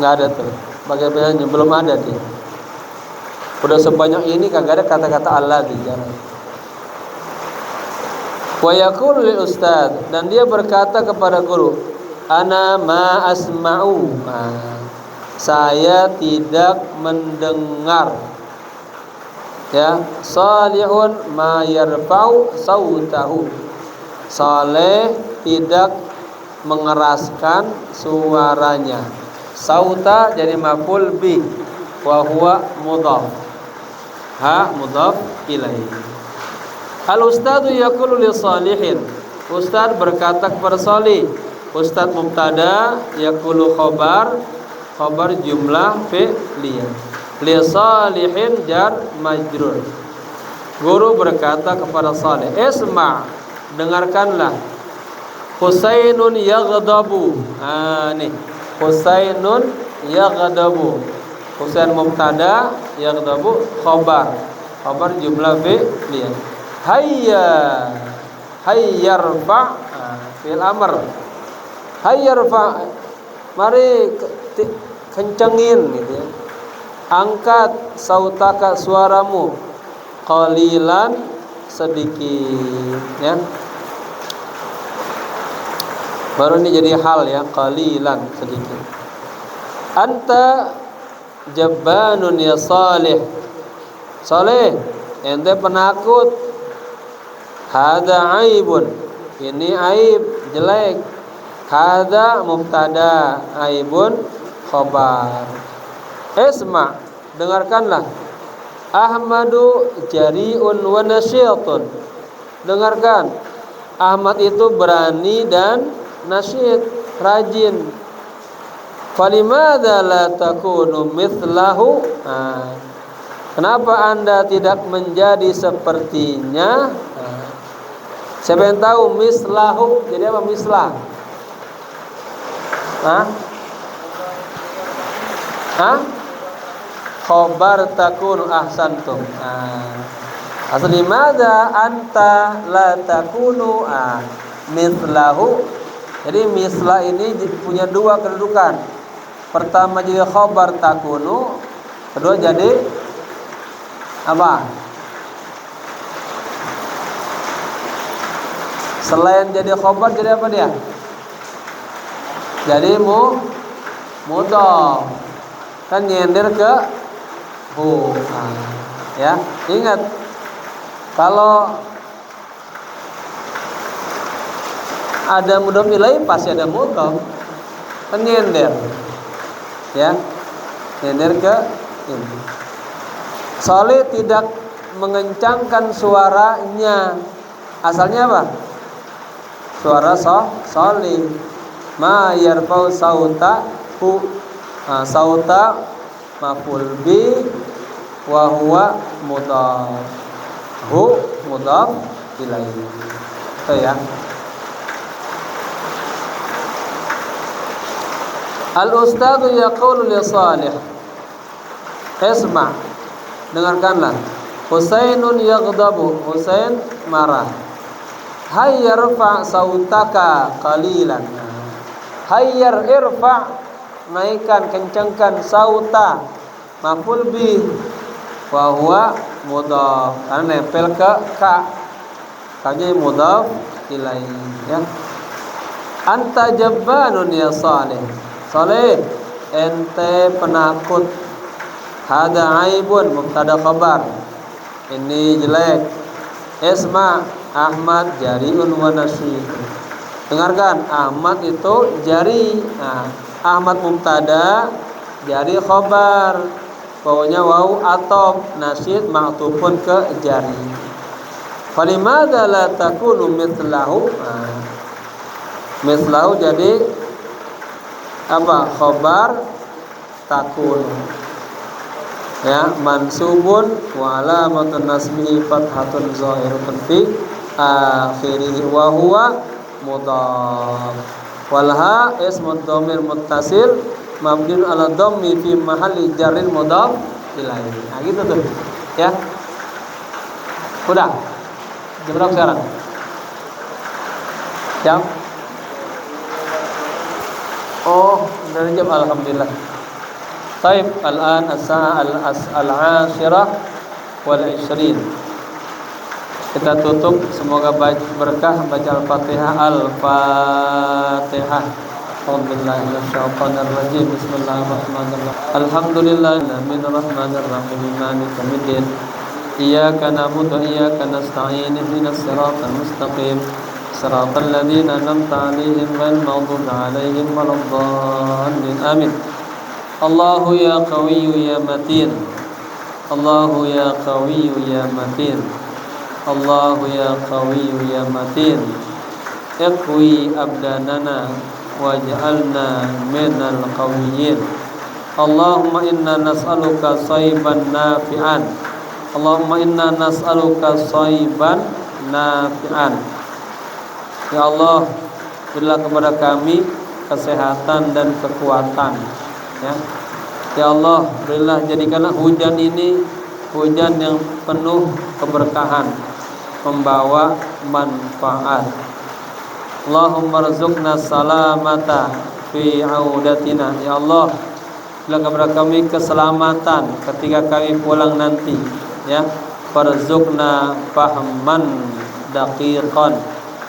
Enggak ada tuh. Bagaimana belum ada dia. Udah sebanyak ini kagak ada kata-kata alladzi, jarang. Wa yaqulu lil ustad, dan dia berkata kepada guru, ana ma asma'u. Saya tidak mendengar. Ya, salihun ma yarfa'u sautahu. Saleh tidak mengeraskan suaranya. Sauta jadi maf'ul bi wa huwa mudhaf. Ha mudhaf ilaih. Al ustadu yaqulu li salihin. Ustad berkata kepada Salih. Ustad mubtada, yaqulu khabar jumlah fi'liyah. Li salihin jar majrur. Guru berkata kepada Salih, isma', dengarkanlah. Husainun yaghdabu. Nih, Husainun yaghdabu. Husain mubtada, yaghdabu khabar jumlah fi'liyah. Hayyarfa fi'il amr. Hayyarfa, mari kencengin gitu ya. Angkat sautaka, suaramu. Qalilan, sedikit ya. Baru ini jadi hal ya, qalilan, sedikit. Anta jabbanun ya Salih. Salih, ente penakut. Hada aibun, ini aib, jelek. Hada mubtada, aibun khabar. Isma', dengarkanlah. Ahmadu jari'un wa nasyitun. Dengarkan. Ahmad itu berani dan nasyid, rajin. Falimadza la takunu mithlahu? Kenapa Anda tidak menjadi sepertinya? Siapa yang tahu mislahu jadi apa mislah? Khobar takunu ahsantum. Asli madza anta la takunu mislahu. Jadi mislah ini punya dua kedudukan. Pertama jadi khobar takunu, kedua jadi apa? Selain jadi khobar jadi apa dia? Jadi mudhaf. Kan nyender ke hu. Ya, ingat kalau ada mudhaf ilaih pasti ada mudhaf. Kan nyender. Ya. Nyender ke ini. Soleh tidak mengencangkan suaranya. Asalnya apa? Suara soleh. Ma yarfau sauta hu. Sauta maf'ul bi wa huwa mudhaf. Hu mudhaf ilaih. Itu ya. Al-ustadzu yaqulu li Salih. Isma'. Dengarkanlah. Husainun yaghdabu. Husain marah. Hayyar irfa' sautaka qalilan. Hayyar irfa', naikkan, kencangkan, sauta maf'ul bi wa huwa mudhaf. Karena nempel ke ka. Kanya mudhaf ilaih ya. Anta jabbanun ya Salih. Salih, ente penakut. Hada aibun mubtada khabar. Ini jelek. Isma Ahmad jariun wa nasyid. Dengarkan, Ahmad itu jari. Ahmad mubtada, jari khabar. Bawahnya waw atop, nasyid ma'tufun ke jari. Falimada la takunu mithlahu? Mithlahu jadi apa? Khabar takun. Ya, mansubun wa alamatun nasbihi fathatun zahiratun fi akhirih wa huwa mudhaf. Wal ha ismu dhamir muttasil mabniun ala dhammi fi mahalli jarrin mudhaf ilaihi. Nah, gitu tuh. Ya. Udah. Jam berapa sekarang? Jam? Oh, dari jam alhamdulillah. Taib, al-an as-sa'a al-ashirah wal-20. Kita tutup, semoga berkah baca Al-Fatihah. Al-Fatihah. Alhamdulillah minasyaitonir rajim. Bismillahirrahmanirrahim. Alhamdulillahirrahmanirrahim. Maliki yaumiddin. Iyyaka na'budu wa iyyaka nasta'in. Ihdinas siratal mustaqim. Siratal ladzina an'amta 'alaihim ghairil maghdubi 'alaihim waladdallin. Amin. Allahu ya qawiyyu ya matin. Allahu ya qawiyyu ya matin. Allahu ya qawiyyu ya matin. Iqwi abdanana waj'alna minal qawiyyin. Allahumma inna nas'aluka shayban nafi'an. Allahumma inna nas'aluka shayban nafi'an. Ya Allah, berilah kepada kami kesehatan dan kekuatan. Ya Allah, berilah, jadikanlah hujan ini hujan yang penuh keberkahan, membawa manfaat. Allahumma rzuqna salamata fi audatina. Ya Allah, berilah kepada kami keselamatan ketika kami pulang nanti. Ya, farzuqna fahman daqiqan,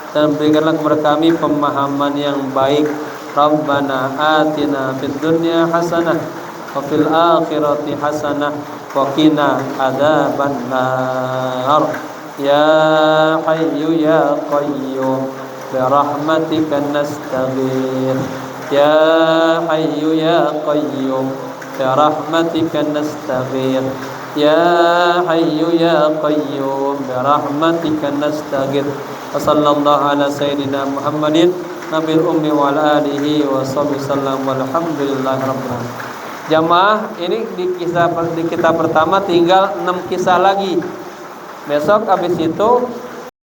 dan berikanlah kepada kami pemahaman yang baik. Rabbana atina fid dunya hasanah wa fil akhirati hasanah wa qina adzabannar. Ya hayyu ya qayyum bi rahmatika nastaghith. Ya hayyu ya qayyum bi rahmatika nastaghith. Ya hayyu ya qayyum bi rahmatika nastaghith. Wa sallallahu ala sayyidina Muhammadin nabil ummi wal alihi wa sahbihi sallam walhamdulillahi rabbil alamin. Jamaah, ini di kita pertama tinggal 6 kisah lagi. Besok habis itu